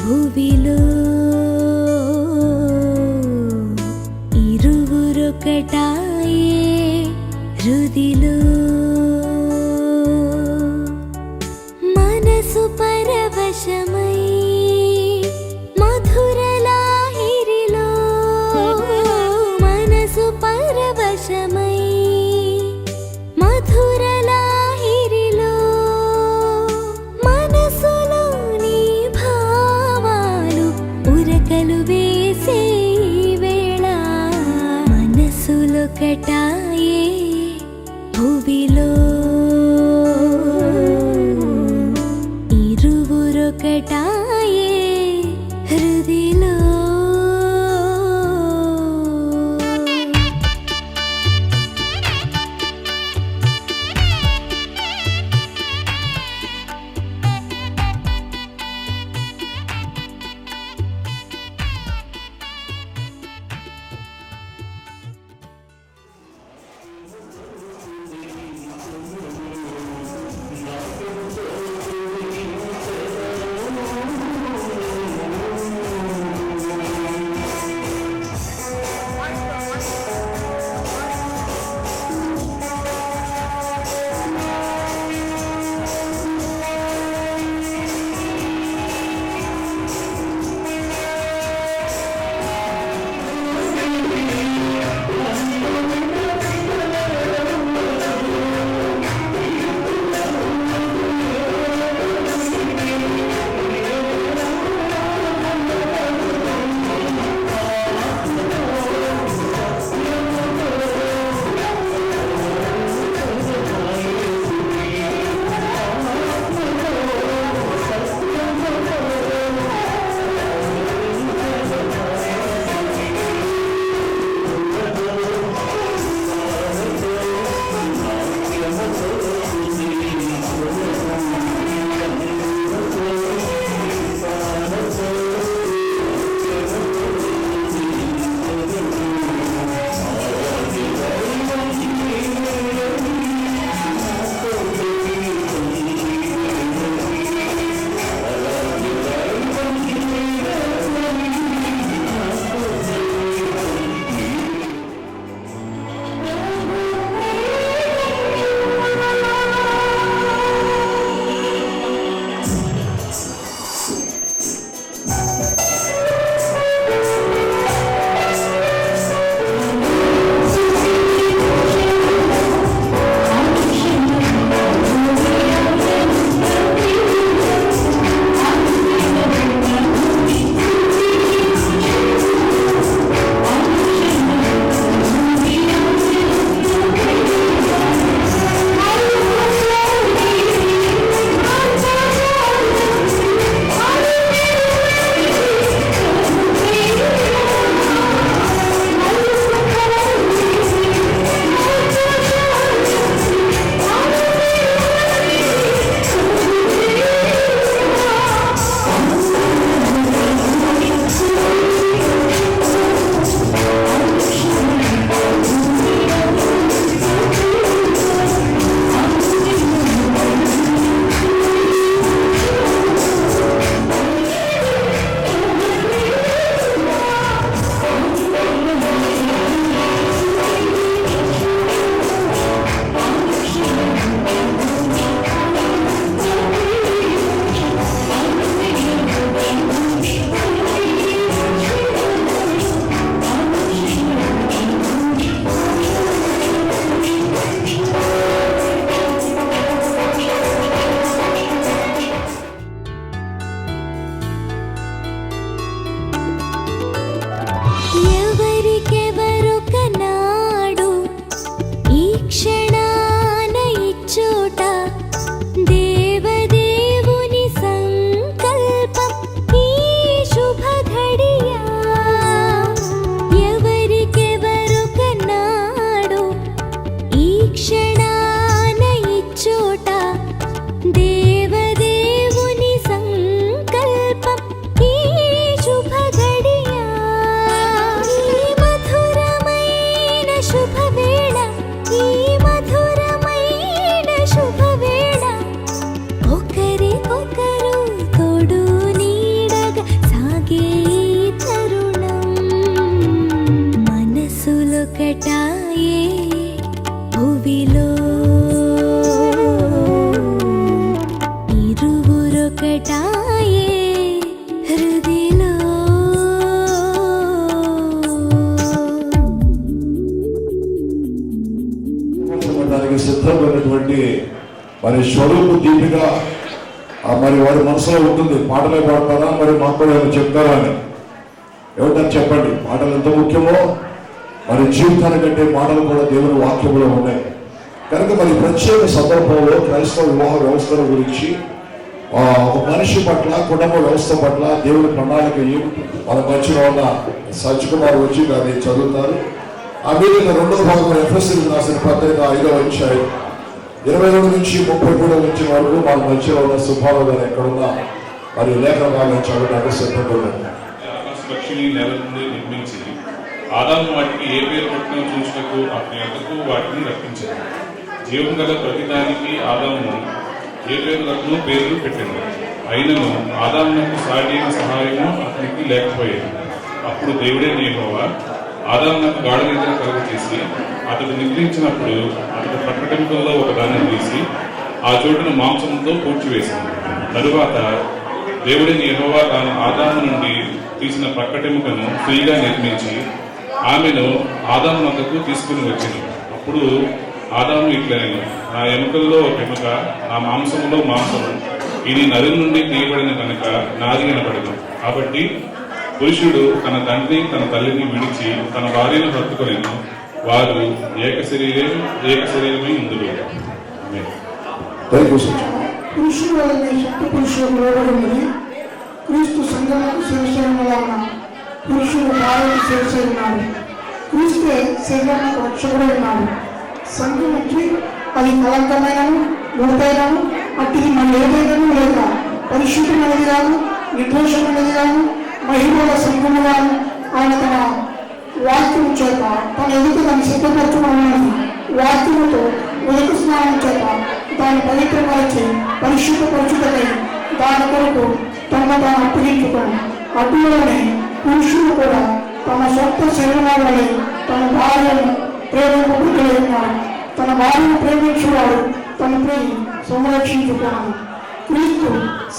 భువిలో ఇరువురొకటాయే హృదిలో మనసు పరవశమై మధుర లాహిరిలో మనసు పరవశమై మధుర లాహిరిలో మనసులోని భావాలు ఉరకలు వేసే వేళ మనసులొకటాయే భువిలో ఇరువురొకటాయే హృదిలో హృదిలో దానికి సిద్ధమైనటువంటి మరి స్వరూపు దీపిక మరి వారి మనసులో ఉంటుంది. పాటలే పాడతారా, మరి మాకు కూడా ఏమైనా చెప్తారా అని ఏమంటారు చెప్పండి. పాటలు ఎంత ముఖ్యమో మరి జీవితానికంటే మాటలు కూడా దేవుని వాక్యంలో ఉన్నాయి కనుక మరి ప్రత్యేక సందర్భంలో క్రైస్తవ వివాహ వ్యవస్థల గురించి ఒక మనిషి పట్ల, కుటుంబ వ్యవస్థ పట్ల దేవుని ప్రణాళిక ఏమిటి మన మధ్యలో ఉన్న సజ్కుమార్ వచ్చి దాన్ని చదువుతారు. ఆ మీద రెండవ భాగం ఎఫ్ఎస్సీకి రాసిన పత్రిక 5వ అధ్యాయం 22 నుంచి 33 నుంచి వరకు మన మధ్యలో ఉన్న సుబ్బారావు గారు ఎక్కడున్నా మరి లేఖ భాగం చదవడానికి సిద్ధంగా పక్షిని నేల నుండి నిర్మించి ఆదాము వాటికి ఏ పేరు పెట్టిన చూసినకు అతని యొక్కకు వాటిని రప్పించారు. జీవం గల ప్రతిదానికి ఆదాము ఏ పేరులకు పేర్లు పెట్టింది. అయినను ఆదామునకు సాటిన సహాయము అతనికి లేకపోయేది. అప్పుడు దేవుడే యెహోవా ఆదామునకు గాఢ నిద్ర కలుగ చేసి అతడు నిద్రించినప్పుడు అతడు ప్రకటనలో ఒక దాన్ని తీసి ఆ చోటును మాంసంతో పూడ్చివేసింది. తరువాత దేవుడిని యెహోవా తాను ఆదాము నుండి తీసిన ప్రక్కటెముకను ఫ్రీగా నిర్మించి ఆమెను ఆదాము వద్దకు తీసుకుని వచ్చింది. అప్పుడు ఆదాము ఇట్లనెను, నా ఎముకల్లో ఒక ఎముక, నా మాంసంలో మాంసము, ఇది నది నుండి తీయబడిన కనుక నాది అనబడదు. కాబట్టి పురుషుడు తన తండ్రి తన తల్లిని విడిచి తన భార్యను హత్తుకొనెను, వారు ఏక శరీరమై ఉందురు. పురుషుడు వలన శక్తి పురుషుడు లోబడింది. క్రీస్తు సంఘములకు శిరస్సు వలన పురుషుడు భార్యకు శిరస్సు ఉన్నాడు. క్రీస్తే శరీరానికి రక్షకుడై ఉన్నాడు. సంఘముకి అది కలంకమైనను ముడతైనను అట్టిది మన ఏదైనాను లేక పరిశుద్ధమైనది కాదు, నిర్దోషమైనది కాదు, మహిళల సంఘము కాదు. ఆయన తన వాక్యము చేత తన ఎదుట దాన్ని సిద్ధపరచమన్నది. వాక్యముతో ఉదక స్నానం చేత దాన్ని పవిత్రపరిచి పరిశుద్ధపరచుటకై దాని కొరకు తన తాను అప్పగించుకోండి. అటువలనే పురుషుడు కూడా తన సొంత శరీరాలని తన భార్యను ప్రేమింపబుద్ధులై ఉన్నాడు. తన భార్యను ప్రేమించేవాడు తన ప్రేమి సంరక్షించుకున్నాడు. క్రీస్తు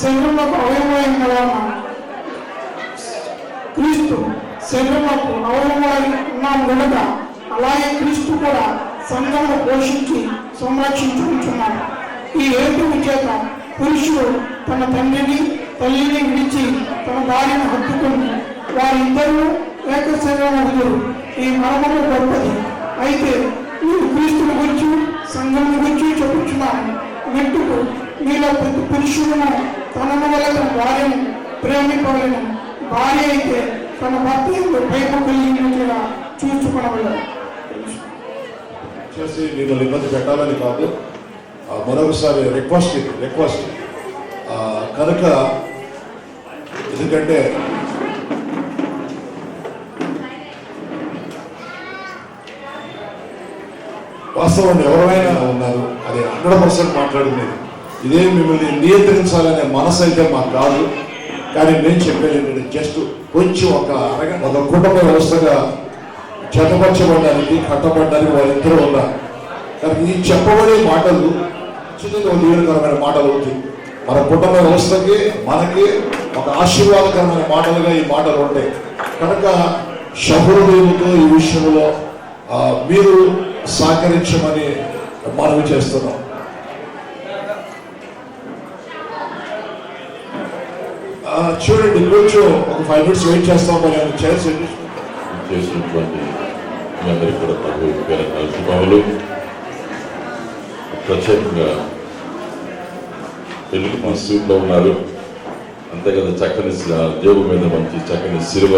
శరీరంలోకి అవయవమైన వలన క్రీస్తు శరీరంలోకి అవయవమై ఉన్నాము కనుక అలాగే క్రీస్తు కూడా సంఘమును పోషించి సంరక్షించుకుంటున్నాడు. ఈ హేతువు చేత పురుషుడు తన తండ్రిని తల్లిని విడిచి తన భార్యను హత్తుకుని వారిద్దరూ ఏక శరీరములు. ఈ మర్మము గొప్పది. అయితే మీరు క్రీస్తుని గురించి సంఘం గురించి చెప్పుచున్నాను. మెట్టుకు మీలో ప్రతి పురుషులను తనను వల్ల తన భార్యను ప్రేమింపవలను. భార్య అయితే తన భర్త భయము కలిగినట్లుగా చూసుకునవలను. చేసి మిమ్మల్ని ఇబ్బంది పెట్టాలని కాదు, మరొకసారి రిక్వెస్ట్ కనుక ఎందుకంటే వాస్తవం ఎవరైనా ఉన్నారు, అది 100% మాట్లాడింది. ఇదే మిమ్మల్ని నియంత్రించాలనే మనసు అయితే మాకు కాదు. కానీ నేను చెప్పేది ఏంటంటే జస్ట్ కొంచెం ఒక కుటుంబ వ్యవస్థగా జతపరచబడడానికి కట్టబడడానికి వాళ్ళిద్దరూ ఉన్నారు. కానీ ఈ చెప్పబడే మాటలు ఖచ్చితంగా దీవెనకరమైన మాటలు అవుతాయి. మన కుటుంబ వ్యవస్థకి మనకి ఒక ఆశీర్వాదకరమైన మాటలుగా ఈ మాటలు ఉంటాయి. కనుక శహృదయులతో ఈ విషయంలో మీరు సహకరించమని మనవి చేస్తున్నాం. చూడండి, కొంచెం ఒక 5 minutes వెయిట్ చేస్తాం. మరి చేసినటువంటి మీ అందరికీ కూడా శుభములు. ప్రత్యేకంగా పెళ్లికి మన సూట్లో ఉన్నారు. అంతే కదా, చక్కని జేబు మీద మంచి చక్కని సిలువ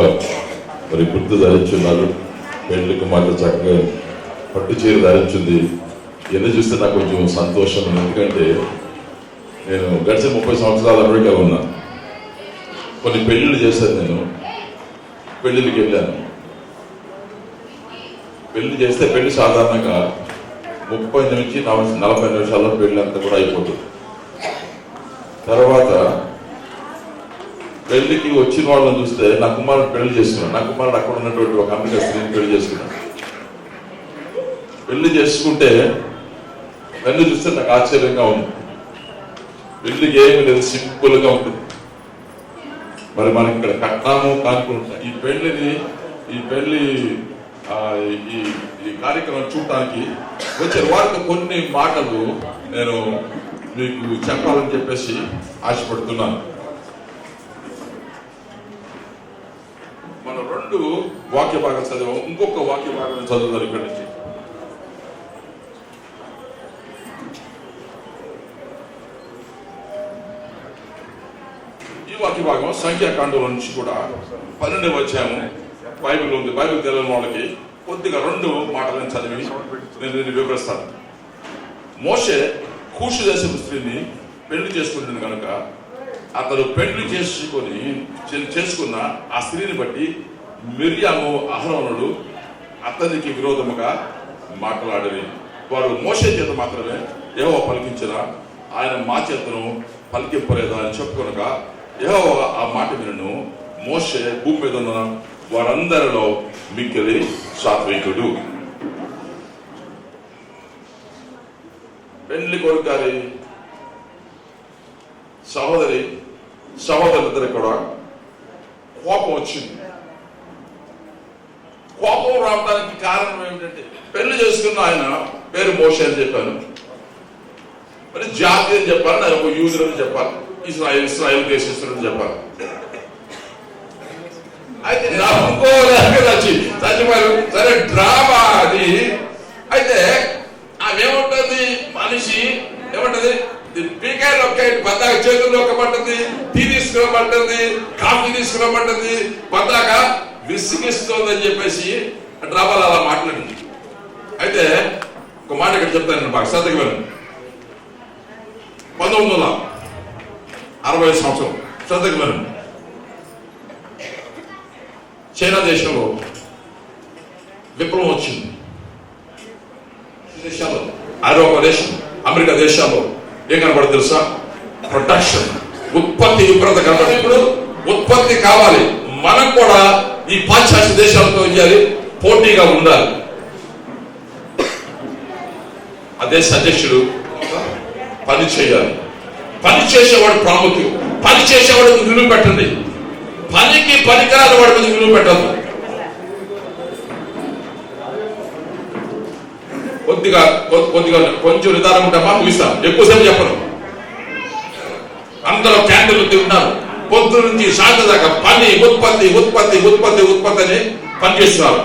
మరి గుర్తు ధరించున్నారు. పెళ్లికి మాత్రం చక్కగా పట్టు చీర ధరించింది. ఎందుకు చూస్తే నాకు కొంచెం సంతోషం. ఎందుకంటే నేను గడిచిన 30 సంవత్సరాలు అమెరికాలో ఉన్నా. కొన్ని పెళ్ళిళ్ళు చేశాను. నేను పెళ్ళిళ్ళకి వెళ్ళాను. పెళ్లి చేస్తే పెళ్లి సాధారణంగా 30 నుంచి 40 నిమిషాల్లో పెళ్లి అంతా కూడా అయిపోతుంది. తర్వాత పెళ్లికి వచ్చిన వాళ్ళని చూస్తే నా కుమారుడు పెళ్లి చేసుకున్నాడు. నా కుమారుడు అక్కడ ఉన్నటువంటి ఒక అమెరికా స్త్రీని పెళ్లి చేసుకున్నాడు. పెళ్లి చేసుకుంటే పెళ్లి చూస్తే నాకు ఆశ్చర్యంగా ఉంది. పెళ్లికి ఏమి లేదు, సింపుల్గా ఉంటుంది. మరి మనకి ఇక్కడ కట్నాము కానుకుంటాం. ఈ పెళ్లి ఈ కార్యక్రమం చూడటానికి వచ్చిన వారికి కొన్ని మాటలు నేను మీకు చెప్పాలని చెప్పేసి ఆశపడుతున్నాను. మనం 2 వాక్య భాగం చదివాం, ఇంకొక వాక్య భాగం చదువుతారు ఇక్కడి నుంచి. ఈ వాక్య భాగం సంఖ్యాకాండంలో నుంచి కూడా 12వ అధ్యాయం బైబిల్ ఉంది. బైబిల్ తెలియని వాళ్ళకి కొద్దిగా 2 మాటలను చదివి నేను దీన్ని వివరిస్తాను. మోషే కూషు దేశపు స్త్రీని పెళ్లి చేసుకుంటుంది కనుక అతను పెళ్లి చేసుకున్న ఆ స్త్రీని బట్టి మిర్యాము అహరోనుడు అతనికి విరోధముగా మాట్లాడేది. వారు మోషే చేత మాత్రమే యెహోవా పలికించిన ఆయన మా చేతను పలికింపలేదా అని చెప్పుకొనగా యెహోవా ఆ మాట వినను. మోషే భూమి మీద ఉన్న వారందరిలో మిక్కిలి సాత్వికుడు. పెళ్లి కొడుకు గారి సహోదరులిద్దరికి కూడా కోపం వచ్చింది. కోపం రావడానికి కారణం ఏమిటంటే పెళ్లి చేసుకున్న ఆయన పేరు మోషే అని చెప్పాను, మరి జాతి అని చెప్పాలి, ఆయన ఒక యూదుడు అని చెప్పాలి, ఇస్రాయేల్ దేశస్తుడు అని చెప్పాలి. అయితే చచ్చిపోయారు. సరే డ్రామా అది. అయితే ఆమె ఏముంటుంది, మనిషి ఏమంటది, పీకాయలు ఒక్క బద్దాక చేతుల్లో ఒక్కబడ్డది, టీ తీసుకురమ్మంటుంది, కాఫీ తీసుకురమ్మంటుంది, బద్దాక విసిగిస్తోందని చెప్పేసి డ్రామాలు అలా మాట్లాడింది. అయితే ఒక మాట ఇక్కడ చెప్తాను, నేను బాగా శ్రద్ధగా వినండి. 1960 సంవత్సరం శ్రద్ధగా వినండి. చైనా దేశంలో విప్లవం వచ్చింది. దేశాల్లో, ఐరోపా దేశం, అమెరికా దేశాల్లో ఏం కనబడి తెలుసా? ప్రొడక్షన్, ఉత్పత్తి విపరీత కనబడి. ఇప్పుడు ఉత్పత్తి కావాలి, మనం కూడా ఈ పాశ్చాత్య దేశాలతో చేయాలి, పోటీగా ఉండాలి. ఆ దేశ అధ్యక్షుడు పని చేయాలి, పని చేసేవాడు ప్రాముఖ్యం, పని చేసేవాడికి విలువ పెట్టండి, పనికి పనికిరాని వాడి మీద విలువ పెట్టదు. కొంచెం నిదానం ఉంటామా, ముగిస్తాం, ఎక్కువసేపు చెప్పను. అందరూ క్యాండిల్ తింటున్నారు, పొద్దు నుంచి సాయంత్రం దాకా పని, ఉత్పత్తి ఉత్పత్తి ఉత్పత్తి ఉత్పత్తి అని పనిచేస్తున్నారు.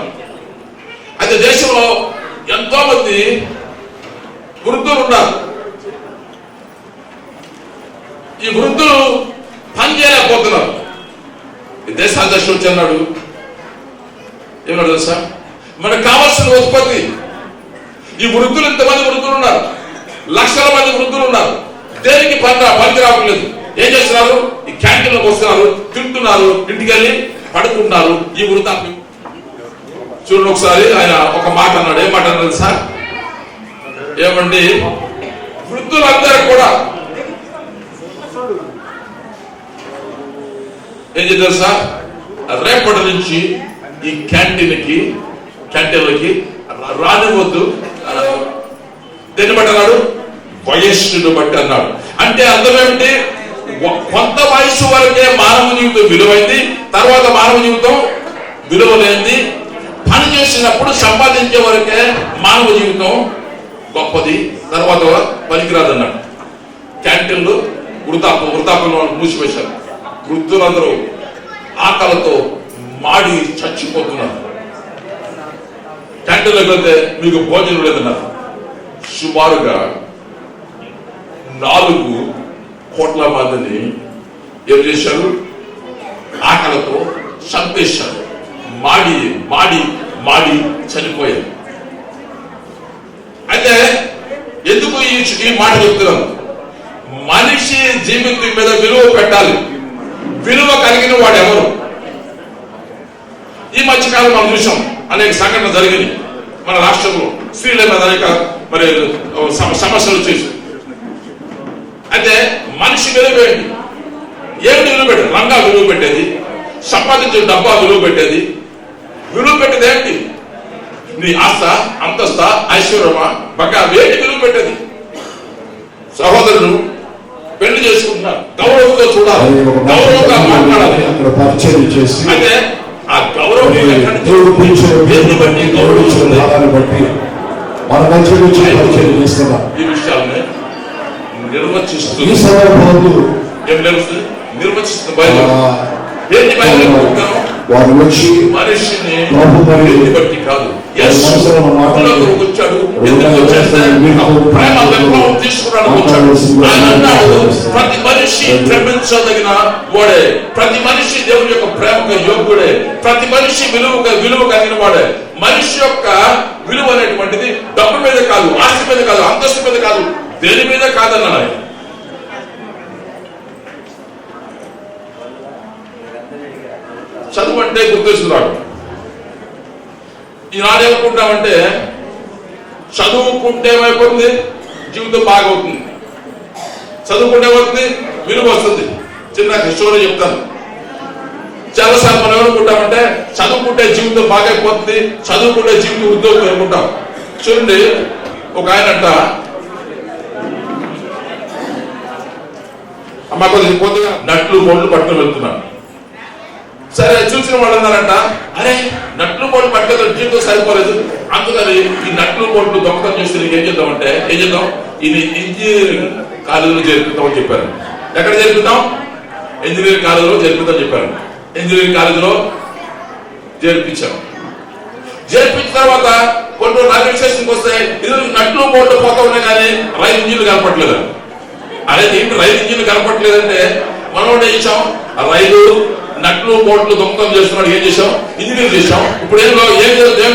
అయితే దేశంలో ఎంతో మంది వృద్ధులు ఉన్నారు. ఈ వృద్ధులు పని చేయలేకపోతున్నారు. ఈ దేశ అధ్యక్షుడు వచ్చన్నాడు, ఏమన్నాడు తెలుసా? మనకు కావాల్సిన ఉత్పత్తి, ఈ వృద్ధులు ఇంతమంది వృద్ధులు ఉన్నారు, లక్షల మంది వృద్ధులు ఉన్నారు, దేనికి పనికి రావట్లేదు. ఏం చేస్తున్నారు? ఈ క్యాంటీన్లోకి వస్తున్నారు, తింటున్నారు, ఇంటికి వెళ్ళి పడుకుంటున్నారు. ఈ వృద్ధాప్యం చూడండి. ఒకసారి ఆయన ఒక మాట అన్నాడు. ఏం మాట అన్నది సార్? ఏమండి, వృద్ధులందరూ కూడా ఏం చేశారు సార్? రేపటి నుంచి ఈ క్యాంటీన్లకి రానివద్దు. దేన్ని బట్టి అన్నాడు? వయస్సును బట్టి అన్నాడు. అంటే అర్థం ఏమిటి? కొంత వయస్సు వరకే మానవ జీవితం విలువైంది, తర్వాత మానవ జీవితం విలువలేంది. పని చేసినప్పుడు సంపాదించే వరకే మానవ జీవితం గొప్పది, తర్వాత పనికిరాదు అన్నాడు. క్యాంటీన్లు వృద్ధాప్యంలో మూసివేశారు. వృద్ధులందరూ ఆకలితో మాడి చచ్చిపోతున్నారు. క్యాంటీన్లోకి వెళ్తే మీకు భోజనం లేదన్నారు. సుమారుగా 4 కోట్ల మందిని ఏం చేశారు? ఆకలితో చంపేశారు. మాడి మాడి మాడి చనిపోయారు. అయితే ఎందుకు ఈ మాట చెప్తున్నాను? మనిషి జీవితం మీద విలువ పెట్టాలి. విలువ కలిగిన వాడు ఎవరు? ఈ మధ్యకాలం మనం చూసాం, అనేక సంఘటనలు జరిగినాయి మన రాష్ట్రంలో. స్త్రీల మీద అనేక మరి సమస్యలు చేసి. అయితే మనిషి విలువ ఏంటి? ఏమిటి విలువ పెట్టేది? రంగా విలువ పెట్టేది, సంపాదించే డబ్బా విలువ పెట్టేది. విలువ పెట్టేది ఏంటి? నీ ఆస్త, అంతస్త, ఐశ్వర్యమా, బాగా వేటి విలువ పెట్టేది? సహోదరుడు పెళ్లి చేసుకుంటున్నారు, గౌరవంతో చూడాలి, గౌరవంగా మాట్లాడాలి, చేసి అయితే ఆ గౌరవం దేవుడు పిలిచిన పేరుని బట్టి గౌరవించిన భాగాన్ని బట్టి మన మధ్య నుంచి పరిచయం చేస్తున్నాం. ఈ విషయాలని నిర్వచిస్తూ ఈ సందర్భంలో ఏం తెలుస్తుంది? నిర్వచిస్తున్న బయలు వారు వచ్చి మనిషిని ప్రభు మరి బట్టి కాదు మనసులో వచ్చాడు, ప్రేమ విప్లవం తీసుకురావడానికి వచ్చాడు. ఆయన అన్నాడు, ప్రతి మనిషి ప్రేమించదగిన వాడే, ప్రతి మనిషి దేవుని యొక్క ప్రేమకు యోగ్యుడే, ప్రతి మనిషి విలువ కలిగిన వాడే. మనిషి యొక్క విలువ అనేటువంటిది డబ్బు మీద కాదు, ఆస్తి మీద కాదు, అంతస్తు మీద కాదు, దేని మీద కాదన్నాడు ఆయన. చదువు అంటే గుర్తొస్తున్నాడు. ఈనాడు ఏమనుకుంటామంటే చదువుకుంటే ఏమైపోతుంది, జీవితం బాగవుతుంది, చదువుకుంటే ఏమవుతుంది, విలువ వస్తుంది. చిన్న స్టోరీ చెప్తాను. చాలాసార్లు మనం ఏమనుకుంటామంటే చదువుకుంటే జీవితం బాగైపోతుంది, చదువుకుంటే జీవితం ఉద్యోగం అనుకుంటాం. చూడండి, ఒక ఆయన అంట, అమ్మ కొద్దిగా కొద్దిగా నట్లు బొండ్లు పట్టుకుని వెళ్తున్నాను. సరే, చూసిన వాళ్ళు అన్నారంట, అరే నట్లు బోట్లు పట్టుకొని జీవితం సరిపోలేదు, అందుకని ఈ నట్లు బోట్లు దొంగతనం చేస్తే నీకు ఏం చేద్దామంటే ఏం చేద్దాం, ఇది ఇంజనీరింగ్ కాలేజీలో చేర్పిద్దామని చెప్పారు. ఎక్కడ చేర్పిద్దాం? ఇంజనీరింగ్ కాలేజీలో చేర్పిద్దాం చెప్పారు. ఇంజనీరింగ్ కాలేజీలో చేర్పించాం. చేర్పించిన తర్వాత కొన్ని రైల్వే స్టేషన్కి వస్తే ఇది నట్లు బోట్లు పోతా ఉన్నాయి కానీ రైలు ఇంజిన్లు కనపట్లేదు. అదే ఏంటి రైలు ఇంజిన్లు కనపట్లేదంటే మనం ఏం చేసాం, రైలు నట్లు బోట్లు దొంగతనం చేస్తున్నాడు. ఏం చేసాం? ఇంజనీర్ చేసాం. ఇప్పుడు ఏం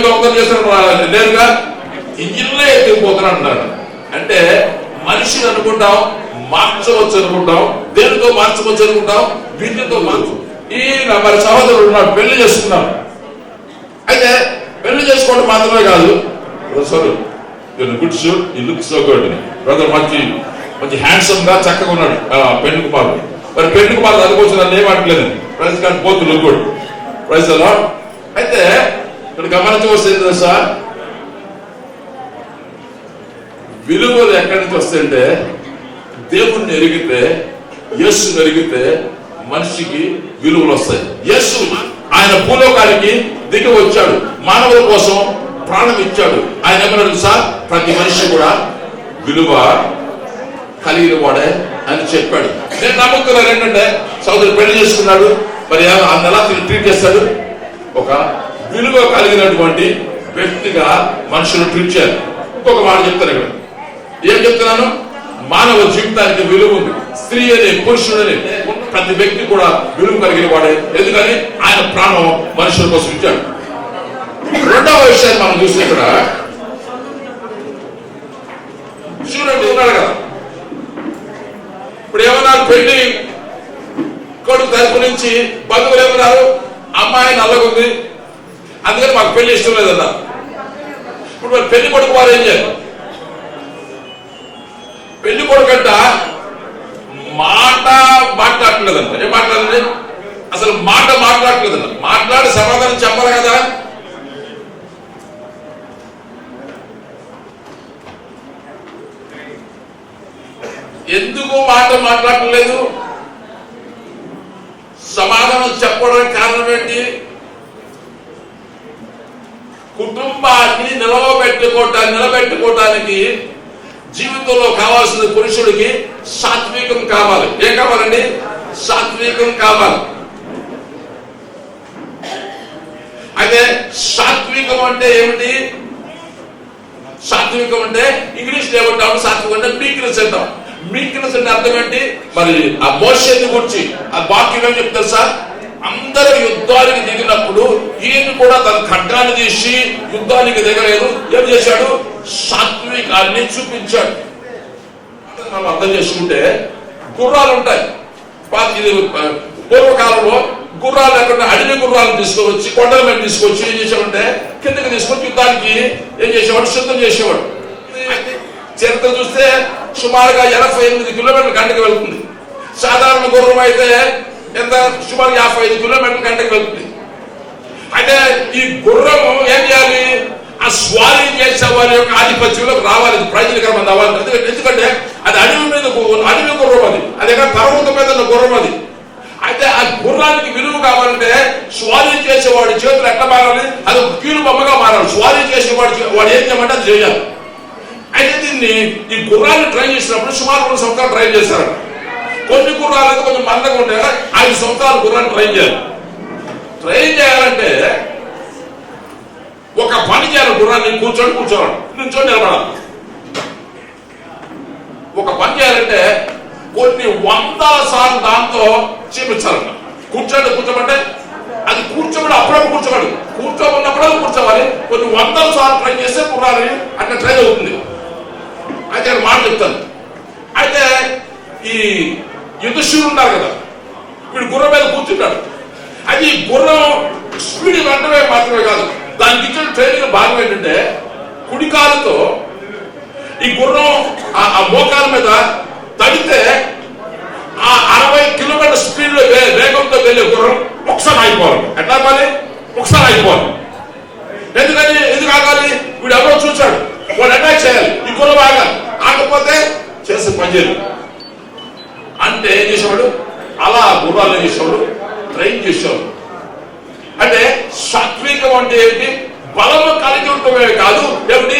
దొంగతనం చేస్తున్నాడు? నేరుగా ఇంజిన్లే ఎత్తుకుపోతున్నాడు అన్నాడు. అంటే మనిషిని అనుకుంటాం మార్చవచ్చు అనుకుంటాం, దేనితో మార్చవచ్చు అనుకుంటాం, వీటితో మార్చు. ఈ మరి సహోదరుడు ఉన్నాడు, పెళ్లి చేసుకున్నాడు. అయితే పెళ్లి చేసుకోవడం మాత్రమే కాదు, సారీ గుడ్ షూట్, ఈ లుక్ సో గుడ్, బ్రదర్ మంచి మంచి హ్యాండ్సమ్ గా చక్కగా ఉన్నాడు పెళ్లి కుమారుడు. మరి పెళ్లి కుమారుడు అనుకోవచ్చు, నన్ను ఏమంటలేదు, ప్రైజ్ కానీ బోత్ లుక్ గుడ్, ప్రైజ్ అలా. అయితే ఇక్కడ గమనించవలసింది సార్, విలువలు ఎక్కడి నుంచి వస్తాయంటే దేవుణ్ణి ఎరిగితే, యేసుని ఎరిగితే మనిషికి విలువలు వస్తాయి. యేసు ఆయన భూలోకానికి దిగి వచ్చాడు, మానవుల కోసం ప్రాణం ఇచ్చాడు. ఆయన ఏమన్నాడు సార్, ప్రతి మనిషి కూడా విలువ కలిగిన వాడే అని చెప్పాడు. నేను నమ్ముతున్నాను ఏంటంటే సోదరుడు పెళ్లి చేసుకున్నాడు, మరి ఆ నెల ట్రీట్ చేస్తాడు, ఒక విలువ కలిగినటువంటి వ్యక్తిగా మనుషులు ట్రీట్ చేయాలి. ఇంకొక మాట చెప్తాను ఇక్కడ, ఏం చెప్తున్నాను, మానవ జీవితానికి విలువ ఉంది. స్త్రీ అని పురుషుడని ప్రతి వ్యక్తి కూడా విలువ కలిగిన వాడే, ఎందుకని ఆయన ప్రాణం మనుషుల కోసం ఇచ్చాడు. రెండవ విషయాన్ని మనం చూస్తే ఇక్కడ చూడండి, ఉన్నాడు కదా, ఇప్పుడు ఏమన్నారు, పెళ్లి కొడుకు తరపు నుంచి బంధువులు ఏమన్నారు, అమ్మాయి నల్లగుంది అందుకని మాకు పెళ్లి ఇష్టం లేదన్నారు. ఇప్పుడు మరి పెళ్లి కొడుకు వారు ఏం చేయాలి? పెళ్లి కొడుకంట మాట్లాడట్లేదంట. ఏం మాట్లాడండి, అసలు మాట్లాడట్లేదంట. మాట్లాడి సమాధానం చెప్పాలి కదా. ఎందుకు మాట్లాడలేదు? సమాధానం చెప్పడానికి కారణం ఏంటి? కుటుంబాన్ని నిలబెట్టుకోవటానికి జీవితంలో కావాల్సిన పురుషుడికి సాత్వికం కావాలి. ఏం కావాలండి? సాత్వికం కావాలి. అయితే సాత్వికం అంటే ఏమిటి? సాత్వికం అంటే ఇంగ్లీష్ లో ఏమంటాము, సాత్వికం అంటే మీక్నెస్ అంటాం. మీక్నెస్ అంటే అర్థం ఏంటి? మరి ఆ మోషేని గురించి ఆ వాక్యం ఏం చెప్తారు సార్, అందరూ యుద్ధానికి దిగినప్పుడు ఈయన కూడా తన ఖడ్గాన్ని తీసి యుద్ధానికి దిగలేదు. ఏం చేశాడు? సాత్వికాన్ని చూపించాడు. మనం అర్థం చేసుకుంటే గుర్రాలు ఉంటాయి. పూర్వకాలంలో గుర్రాలు ఎక్కడ అడవి గుర్రాలను తీసుకొచ్చి కొండల మీద తీసుకొచ్చి ఏం చేసేవాడంటే కిందకి తీసుకొచ్చి యుద్ధానికి ఏం చేసేవాడు? సిద్ధం చేసేవాడు. చరిత్ర చూస్తే సుమారుగా 88 కిలోమీటర్ల గంటకి వెళ్తుంది. సాధారణ గుర్రం అయితే ఎంత? సుమారు 55 కిలోమీటర్ల గంటకి వెళ్తుంది. అయితే ఈ గుర్రం ఏం చేయాలి? ఆ స్వారీ చేసే వారి యొక్క ఆధిపత్యంలోకి రావాలి, ప్రజలకు మంది అవ్వాలి. ఎందుకంటే అది అడవి గుర్రం, అది ఎక్కడ పర్వతం మీద ఉన్న గుర్రం అది. అయితే ఆ గుర్రానికి విలువ కావాలంటే స్వారీ చేసేవాడి చేతులు ఎట్లా మారాలి, అది ఒక కీలు బొమ్మగా మారాలి. స్వారీ చేసేవాడు ఏం చేయమంటే అది చేయాలి. అయితే దీన్ని ఈ గుర్రాన్ని ట్రైన్ చేసినప్పుడు సుమారు 2 సంవత్సరాలు ట్రైన్ చేశారు. కొన్ని గుర్రాలు అయితే కొంచెం మందగా ఉంటాయి కదా, 5 సంవత్సరాలు గుర్రాన్ని ట్రైన్ చేయాలి. ట్రైన్ చేయాలంటే ఒక పని చేయాలి. గుర్రాన్ని కూర్చోవాలి, నుంచోని నిలబడాలి. ఒక పని చేయాలంటే కొన్ని 100 సార్లు దాంతో చేపించాలంట. కూర్చోమంటే అది కూర్చోబడి అప్పుడప్పుడు కూర్చోమన్నప్పుడు కూర్చోవాలి. కొన్ని 100 సార్లు ట్రై చేస్తే గుర్రాన్ని అట్లా ట్రైన్ అవుతుంది. అయితే ఆయన మాట చెప్తాను. అయితే ఈ యుద్ధశూరులు ఉన్నారు కదా, వీడు గుర్రం మీద కూర్చుంటాడు. అది గుర్రం స్పీడ్ వెంటనే మాత్రమే కాదు, దానికి ఇచ్చిన ట్రైనింగ్ భాగం ఏంటంటే కుడికాలతో ఈ గుర్రం ఆ మోకాల మీద తడితే ఆ 60 కిలోమీటర్ స్పీడ్ లో వేగంతో వెళ్ళే గుర్రం ఒకసారి అయిపోవాలి. ఎట్లా ఆగాలి? ఒకసారి అయిపోవాలి. ఎందుకు ఆగాలి? వీడు ఎవరో చూశాడు, వాడు అటాక్ చేయాలి, ఈ గుర్రం ఆగాలి. ఆగకపోతే చేసే పని చేయదు. అంటే ఏం చేసేవాడు? అలా గుర్రాలు ఏం చేసేవాడు? ట్రైన్ చేసేవాడు. అంటే సాత్వికం అంటే ఏంటి? బలము కలిగి ఉండటమే కాదు, ఏమిటి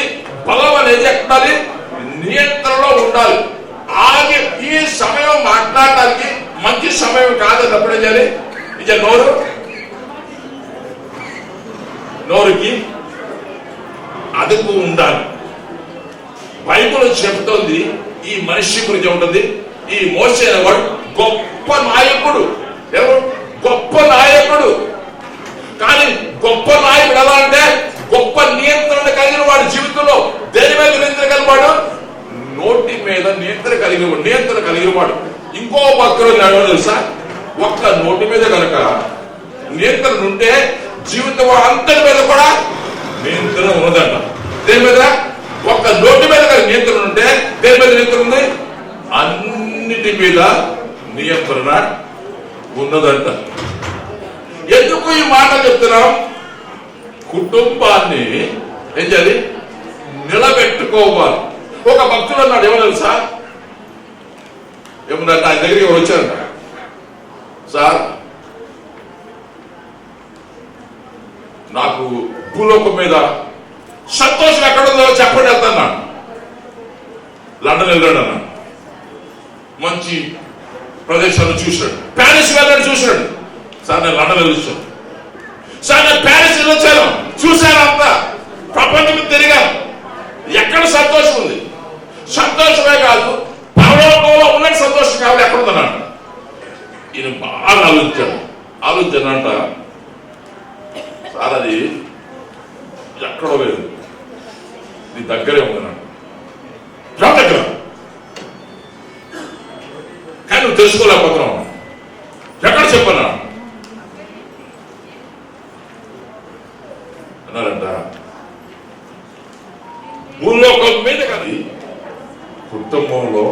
బలం అనేది ఎక్కాలి, నియంత్రణలో ఉండాలి. ఆగి ఈ సమయం మాట్లాడటానికి మంచి సమయం కాదని అప్పుడే చేయాలి. ఇక నోరుకి అదుపు ఉండాలి. బైబిల్ చెబుతోంది ఈ మనిషి గురించి ఉంటుంది. ఈ మోషే అనేవాడు గొప్ప నాయకుడు. ఎవరు? గొప్ప నాయకుడు. కానీ గొప్ప నాయకుడు ఎలా అంటే గొప్ప నియంత్రణ కలిగిన వాడు. జీవితంలో దేని మీద నియంత్రణ కలిగిన వాడు? నోటి మీద నియంత్రణ కలిగిన వాడు. ఇంకో భక్తులు తెలుసా, ఒక్క నోటి మీద కనుక నియంత్రణ ఉంటే జీవితం అంతటి మీద కూడా నియంత్రణ ఉన్నదంట. దేని మీద? ఒక్క నోటి మీద కనుక నియంత్రణ ఉంటే దేని మీద నియంత్రణ ఉంది? అన్నిటి మీద నియంత్రణ ఉన్నదంట. ఎందుకు ఈ మాట చెప్తున్నాం? కుటుంబాన్ని ఏం చేయాలి? నిలబెట్టుకోవాలి. ఒక భక్తుడు అన్నాడు, ఏమన్నా తెలుసా, ఏమన్నా ఆయన దగ్గరికి ఎవరు వచ్చారంట, సార్ నాకు భూలోకం మీద సంతోషం ఎక్కడుందో చెప్పండి వెళ్తాను. లండన్ వెళ్ళాడు అన్నాడు, మంచి ప్రదేశాలు చూశాడు. ప్యారిస్ వెళ్ళాడు, చూశాడు. సార్ నేను లండన్ వెళ్ళొచ్చాను, సార్ నేను ప్యారిస్ వెళ్ళొచ్చాను, చూశాను, అంతా ప్రపంచం తిరిగాను. ఎక్కడ సంతోషం ఉంది? సంతోషమే కాదు, పరలోకంలో ఉన్నట్టు సంతోషం కావాలి, ఎక్కడుందన్నాడు. ఈయన బాగా ఆలోచించానంట, సార్ అది ఎక్కడో లేదు, నీ దగ్గరే ఉందన్నాడు. దగ్గర కానీ నువ్వు తెలుసుకోలేకపోతున్నావు. ఎక్కడ చెప్పన్నా అన్నారంట. భూలోకం మీద కానీ కుటుంబంలో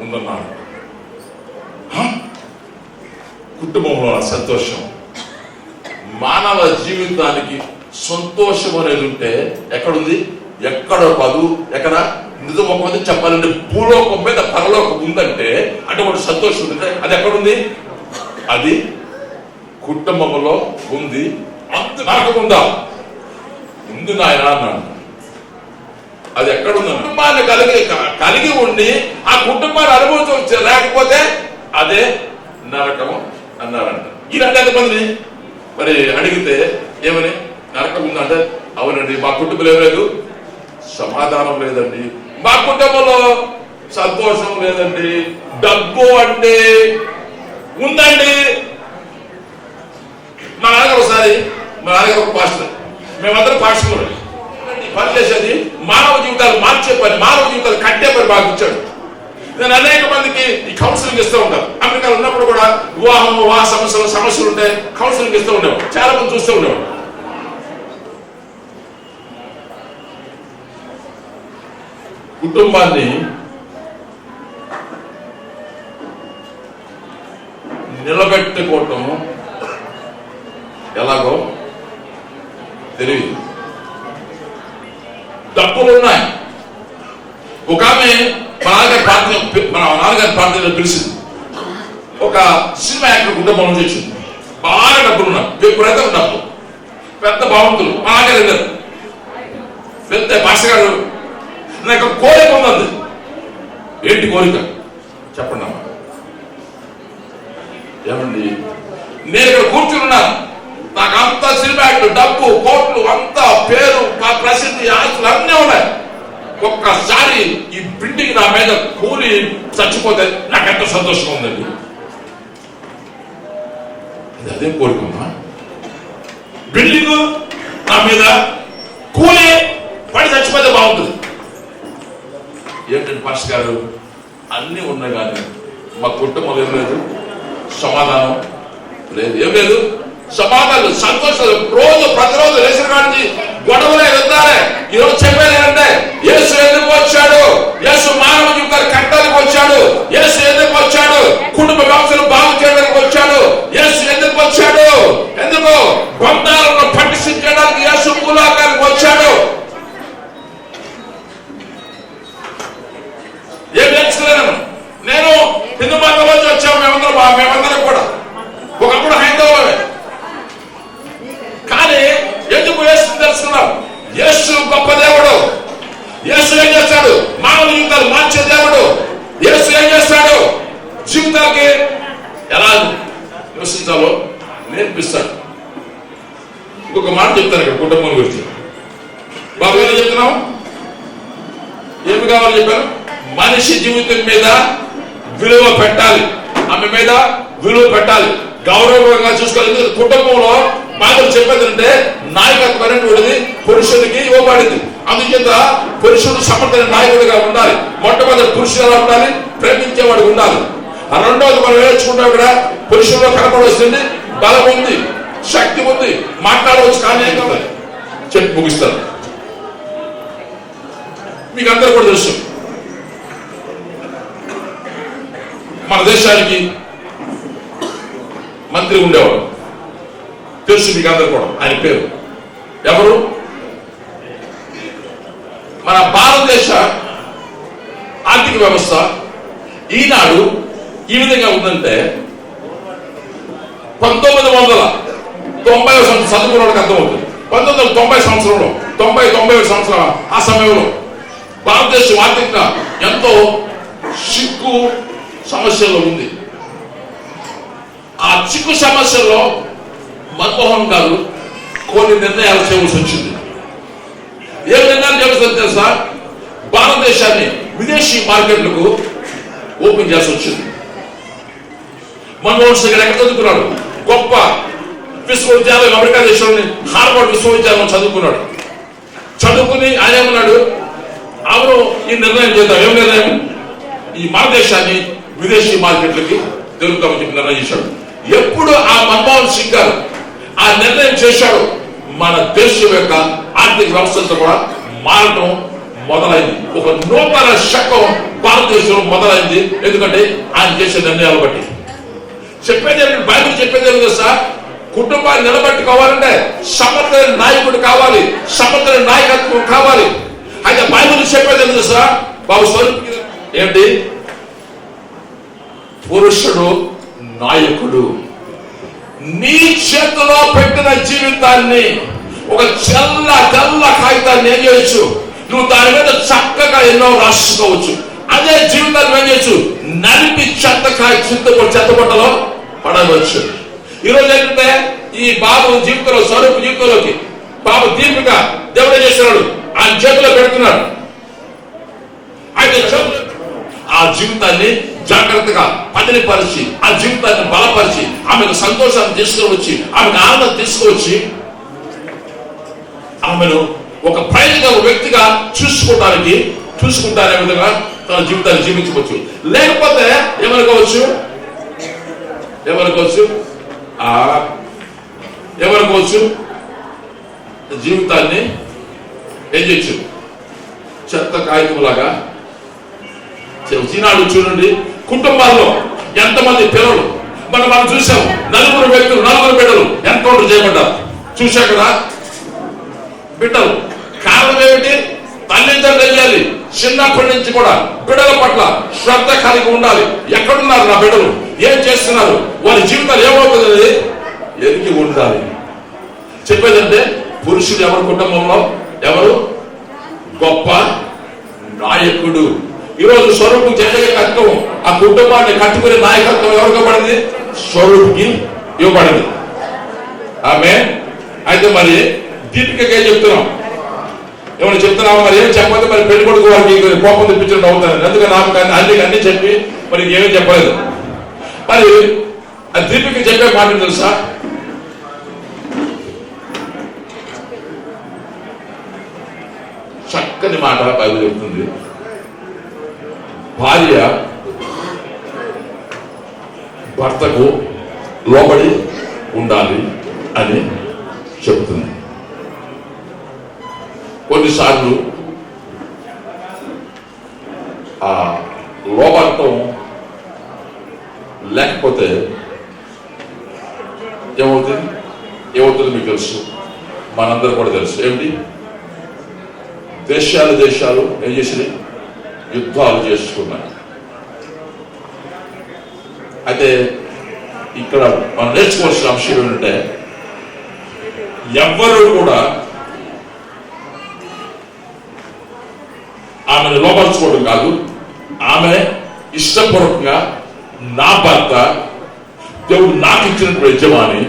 ఉందన్నాడు. కుటుంబంలో సంతోషం. మానవ జీవితానికి సంతోషం అనేది ఉంటే ఎక్కడుంది? ఎక్కడ కాదు, ఎక్కడ నిజం చెప్పాలంటే భూలోకం మీద పరలోకం ఉందంటే అటువంటి సంతోషం ఉందంటే అది ఎక్కడుంది? అది కుటుంబంలో ఉంది. అంత నరకముందా? ఉంది నాయన అన్నాడు. అది ఎక్కడుంది? కుటుంబాన్ని కలిగి ఉండి ఆ కుటుంబాన్ని అనుభవించ లేకపోతే అదే నరకము అన్నారంట. ఈ 2 మందిని మరి అడిగితే ఏమని? నరకం ఉందంటే అవునండి, మా కుటుంబంలో ఏం లేదు, సమాధానం లేదండి, మా కుటుంబంలో సంతోషం లేదండి, డబ్బు అంటే ఉందండి. మా నాన్నగారు ఒక పాస్టర్, మేమందరం పాస్టర్లు. పని చేసేది మానవ జీవితాలు మార్చే పని, మానవ జీవితాలు కట్టే పని బాగా ఇచ్చాడు. నేను అనేక మందికి ఈ కౌన్సిలింగ్ ఇస్తూ ఉంటాను. అమెరికాలో ఉన్నప్పుడు కూడా వివాహ సమస్యలు ఉంటే కౌన్సిలింగ్ ఇస్తూ ఉండేవాడు. చాలా మంది చూస్తూ ఉండేవాడు. కుటుంబాన్ని నిలబెట్టుకోవటం ఎలాగో తెలియదు. డబ్బులు ఉన్నాయి. ఒక ఆమె మా నాన్నగారి ప్రాంతంలో పిలిచింది. ఒక సినిమా యాక్టర్ కుటుంబం నుంచి వచ్చింది. బాగా డబ్బులున్నారు, విపరీతం డబ్బు, పెద్ద భావంతులు బాగా వెళ్ళారు. వెళ్తే మాస్టర్ గారు నాకు కోరిక ఉన్నది. ఏంటి కోరిక చెప్పండి అమ్మా. ఏమండి, నేను ఇక్కడ కూర్చుని ఉన్నాను, నాకు అంత సినిమాలు, డబ్బు, కోట్లు, అంతా పేరు, ప్రసిద్ధి, ఆస్తులు అన్నీ ఉన్నాయి. ఒక్కసారి ఈ ప్రింటింగ్ నా మీద కూలి చచ్చిపోతే నాకు ఎంత సంతోషంగా ఉందండి. అదే కోరుకున్నా. బిల్డింగ్ నా మీద కూలి పడి చచ్చిపోతే బాగుంటుంది. ఏంటంటే పాస్టర్ గారు అన్నీ ఉన్నాయి కానీ మా కుటుంబంలో ఏం లేదు, సమాధానం లేదు, ఏం లేదు, సమాధానం, సంతోషాలు. రోజు ప్రతిరోజు రేసిన కాడి గొడవలే వెళ్తారే. ఈరోజు చెప్పేది ఏంటంటే యేసు ఎందుకు వచ్చాడు, యేసు మానవ జీవితాన్ని కట్టడానికి వచ్చాడు, యేసు ఎందుకు వచ్చాడు, కుటుంబ వ్యవస్థను బాగు చేయడానికి వచ్చాడు, యేసు ఎందుకు వచ్చాడు, ఎందుకు బంధాలను పట్టించడానికి యేసు మూలాకానికి వచ్చాడు. ఏం నేర్చుకోలేను నేను. హిందూ మతంలోంచి వచ్చాము మేమందరం కూడా. ఒకప్పుడు హైందవులమే, కానీ ఎందుకు యేసు తెలుసుకున్నాం. యేసు గొప్ప దేవుడు. యేసు ఏం చేస్తాడు, మానవ జీవితాలు మార్చే దేవుడు. యేసు ఏం చేస్తాడు, జీవితానికి ఎలా నివసించాలో నేర్పిస్తాడు. ఇంకొక మాట చెప్తాను ఇక్కడ కుటుంబం గురించి. బాబు ఏదో చెప్తున్నాం, ఏమి కావాలి చెప్పారు, మనిషి జీవితం మీద విలువ పెట్టాలి, ఆమె మీద విలువ పెట్టాలి, గౌరవంగా చూసుకోవాలి. కుటుంబంలో బాధలు చెప్పేది అంటే నాయకత్వం అనేటువంటిది పురుషుడికి ఇవ్వబడింది. అందుచేత పురుషుడు సమర్థన నాయకుడిగా ఉండాలి. మొట్టమొదటి పురుషుడు ఎలా ఉండాలి, ప్రేమించేవాడు ఉండాలి. ఆ రెండోది మనం నేర్చుకుంటాం, ఇక్కడ పురుషుల్లో కనపడవలసింది బలం ఉంది, శక్తి ఉంది, మాట్లాడవచ్చు. కానీ ఏం కావాలి చెప్పి ముగిస్తారు. మీకు అందరూ కూడా తెలుసు, మన దేశానికి మంత్రి ఉండేవాడు, తెలుసు మీకు అందరు కూడా. ఆయన పేరు ఎవరు? మన భారతదేశ ఆర్థిక వ్యవస్థ ఈనాడు ఈ విధంగా ఉందంటే 1990 చదువుకున్న వాళ్ళకి అర్థమవుతుంది. 1990 సంవత్సరంలో 91 సంవత్సరం ఆ సమయంలో భారతదేశం ఆర్థికంగా ఎంతో చిక్కు సమస్యల్లో ఉంది. ఆ చిక్కు సమస్యల్లో మన్మోహన్ గారు కొన్ని నిర్ణయాలు చేయవలసి వచ్చింది. ఏ నిర్ణయాలు చేయవలసి తెలుసా, భారతదేశాన్ని విదేశీ మార్కెట్లకు ఓపెన్ చేసి వచ్చింది. మన్మోహన్ సింగ్ ఎక్కడ చదువుకున్నాడు, గొప్ప విశ్వవిద్యాలయం అమెరికా దేశంలోని హార్వర్డ్ విశ్వవిద్యాలయం చదువుకున్నాడు. చదువుకుని ఆయన ఏమన్నాడు, అవును ఈ నిర్ణయం చేద్దాం. ఏం నిర్ణయం, ఈ మన దేశాన్ని విదేశీ మార్కెట్లకి తెలుగుతామని చెప్పి నిర్ణయం చేశాడు. ఎప్పుడు ఆ మన్మోహన్ సింగ్ గారు ఆ నిర్ణయం చేశాడు, మన దేశం యొక్క ఆర్థిక వ్యవస్థ కూడా మారటం మొదలైంది. ఒక నూతన శకం భారతదేశంలో మొదలైంది. ఎందుకంటే ఆయన చేసే నిర్ణయాలు బట్టి. చెప్పేది బైబిల్ చెప్పేది కదా సార్, కుటుంబాన్ని నిలబెట్టుకోవాలంటే సమర్థమైన నాయకుడు కావాలి, సమర్థమైన నాయకత్వం కావాలి. అయితే బైబిల్ చెప్పేది కదా సార్, బాబు స్వరూప్ ఏంటి, పురుషుడు నాయకుడు. నీ చేతిలో పెట్టిన జీవితాన్ని ఒక తెల్ల కాగితాన్ని ఏం చేయొచ్చు, నువ్వు దాని మీద చక్కగా ఎన్నో రాసుకోవచ్చు. అదే జీవితాన్ని ఏం చేయొచ్చు, నలిపి చెత్తబట్టలో పడవచ్చు. ఈరోజు ఏంటంటే ఈ బాబు జీవితంలో, స్వరూప్ జీవితంలోకి బాబు దీపిక దేవుడు ఏం చేస్తున్నాడు, ఆయన చేతిలో పెడుతున్నాడు. అయితే ఆ జీవితాన్ని జాగ్రత్తగా పదిలిపరిచి, ఆ జీవితాన్ని బలపరిచి, ఆమెకు సంతోషాన్ని తీసుకువచ్చి, ఆమెకు ఆనందం తీసుకువచ్చి, ఆమెను ఒక ప్రయోజన వ్యక్తిగా చూసుకుంటారే విధంగా తన జీవితాన్ని జీవించవచ్చు. లేకపోతే ఏమనుకోవచ్చు జీవితాన్ని ఏం చేయొచ్చు, చెత్త కాగితంలాగా. ఈనాడు చూడండి, కుటుంబాల్లో ఎంతమంది పిల్లలు మనం చూసాం, నలుగురు బిడ్డలు ఎన్కౌంటర్ చేయబడ్డారు. చూసా కదా బిడ్డలు. కారణం ఏమిటి, తల్లిదండ్రులు చేయాలి చిన్నప్పటి నుంచి కూడా బిడ్డల పట్ల శ్రద్ధ కలిగి ఉండాలి. ఎక్కడున్నారు నా బిడ్డలు, ఏం చేస్తున్నారు, వారి జీవితాలు ఏమవుతుంది, ఉండాలి. చెప్పేదంటే పురుషుడు ఎవరి కుటుంబంలో ఎవరు గొప్ప నాయకుడు. ఈరోజు స్వరూపు చెప్పగలిగం ఆ కుటుంబాన్ని కట్టుకునే నాయకత్వం ఎవరికి పడింది? స్వరూపుకి ఇవ్వబడింది. ఆమె అయితే మరి దీపికగా చెప్తున్నాం, ఏమైనా చెప్తున్నాము మరి ఏం చెప్పదు. మరి పెళ్లి కొడుకు వారికి కోపం తెప్పించడం అవుతాను, అందుకని నాకు అన్ని చెప్పి మరి ఏమీ చెప్పలేదు. మరి ఆ దీపిక చెప్పే మాట తెలుసా? చక్కని మాట బైబిల్ చెప్తుంది. భార్య భర్తకు లోబడి ఉండాలి అని చెప్తుంది. కొన్నిసార్లు ఆ లోబడటం లేకపోతే ఏమవుతుంది మీకు తెలుసు, మనందరూ కూడా తెలుసు. ఏమిటి? దేశాలు ఏం చేసినాయి? యుద్ధాలు చేసుకున్నాయి. అయితే ఇక్కడ మనం నేర్చుకోవాల్సిన అంశం ఏంటంటే ఎవ్వరూ కూడా ఆమెను లోపరుచుకోవడం కాదు, ఆమె ఇష్టపూర్వకంగా నా భర్త, దేవుడు నాకు ఇచ్చినటువంటి యజమాని,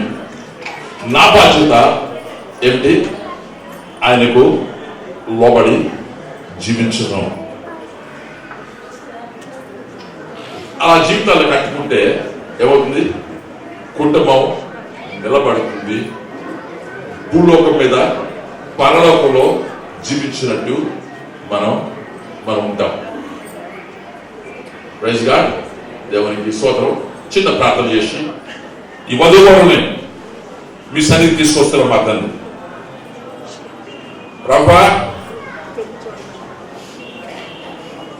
నా బాధ్యత ఏమిటి? ఆయనకు లోబడి జీవించడం. అలా జీవితాలు కట్టుకుంటే ఏమవుతుంది? కుటుంబం నిలబడుతుంది. భూలోకం మీద పరలోకంలో జీవించినట్టు మనం ఉంటాం. Praise God. దేవునికి స్తోత్రం. చిన్న ప్రార్థన చేసి ఈ వధువుని మీ సన్నిధికి తీసుకొస్తారు. మా తండ్రి ప్రభువా,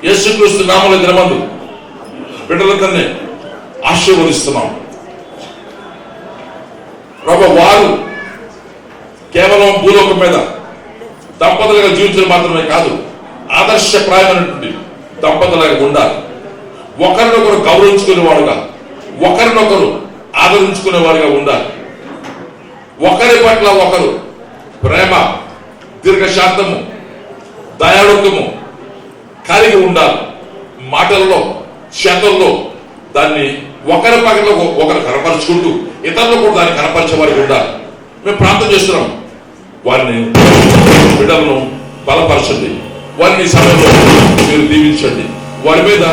యేసుక్రీస్తు నామములో దినమందు బిడ్డలందరినీ ఆశీర్వదిస్తున్నాం. ప్రభు, వారు కేవలం భూలోకం మీద దంపతులుగా జీవించడం మాత్రమే కాదు, ఆదర్శప్రాయమైనటువంటి దంపతులుగా ఉండాలి. ఒకరినొకరు గౌరవించుకునేవాడుగా, ఒకరినొకరు ఆదరించుకునేవారుగా ఉండాలి. ఒకరి పట్ల ఒకరు ప్రేమ, దీర్ఘశాంతము, దయాళుత్వము కలిగి ఉండాలి. మాటల్లో, చేతల్లో దాన్ని ఒకరి పక్కన ఒకరు కనపరుచుకుంటూ ఇతరులు కూడా దాన్ని కనపరిచే వారికి ఉండాలి. మేము ప్రార్థన చేస్తున్నాం. వారిని, బిడ్డలను బలపరచండి. వారిని సమయంలో మీరు దీవించండి. వారి మీద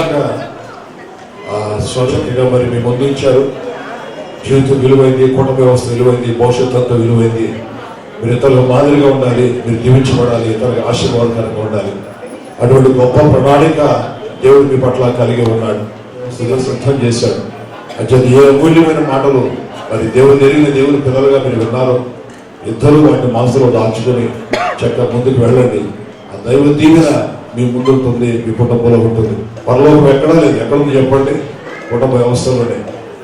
స్వతంత్రంగా మరి మీ ముందు ఉంచారు. జీవితం విలువైంది, కుటుంబ వ్యవస్థ విలువైంది, భవిష్యత్తు అంతా విలువైంది. మీరు ఇతరులకు మాదిరిగా ఉండాలి, మీరు దీవించబడాలి, ఇతరులకు ఆశీర్వాదకరంగా ఉండాలి. అటువంటి గొప్ప ప్రణాళిక దేవుడు మీ పట్ల కలిగి ఉన్నాడు, సిద్ధం చేశాడు. అంటే ఏ అమూల్యమైన మాటలు మరి దేవుడు ఎరిగిన దేవుని పిల్లలుగా మీరు విన్నారు. ఇద్దరు వాటిని మనసులో దాల్చుకొని చక్కగా ముందుకు వెళ్ళండి. ఆ దైవ దీవెన మీ ముందు ఉంటుంది, మీ కుటుంబంలో ఉంటుంది. పరలోకం ఎక్కడా లేదు. ఎక్కడుంది చెప్పండి? కుటుంబ వ్యవస్థలోనే.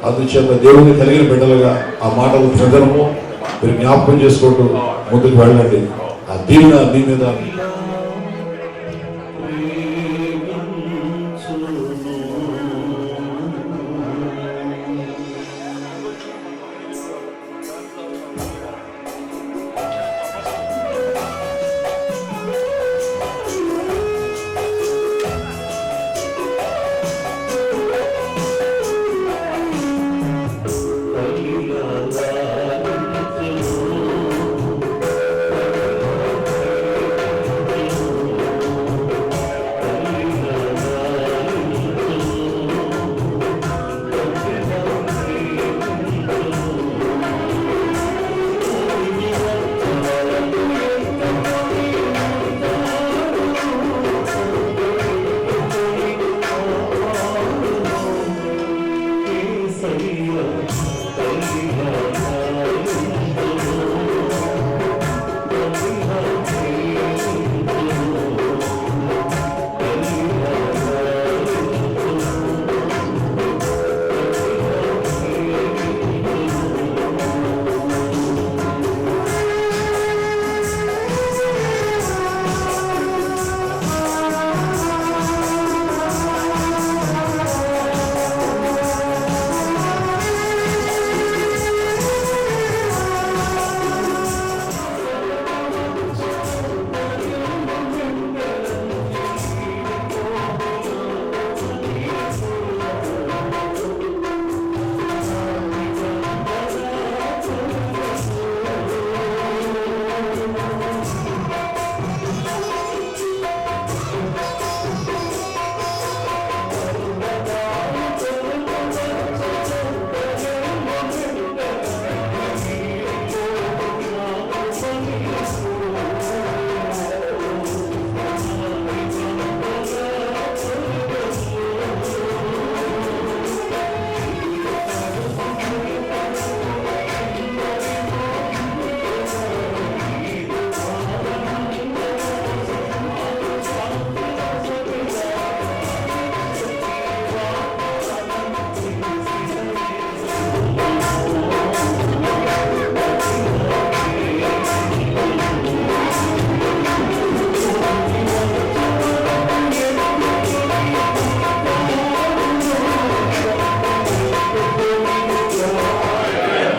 అందుచేత దేవుని కలిగిన బిడ్డలుగా ఆ మాటలు ప్రజలము మీరు జ్ఞాపకం చేసుకుంటూ ముందుకు వెళ్ళండి. ఆ దీవెన మీ మీద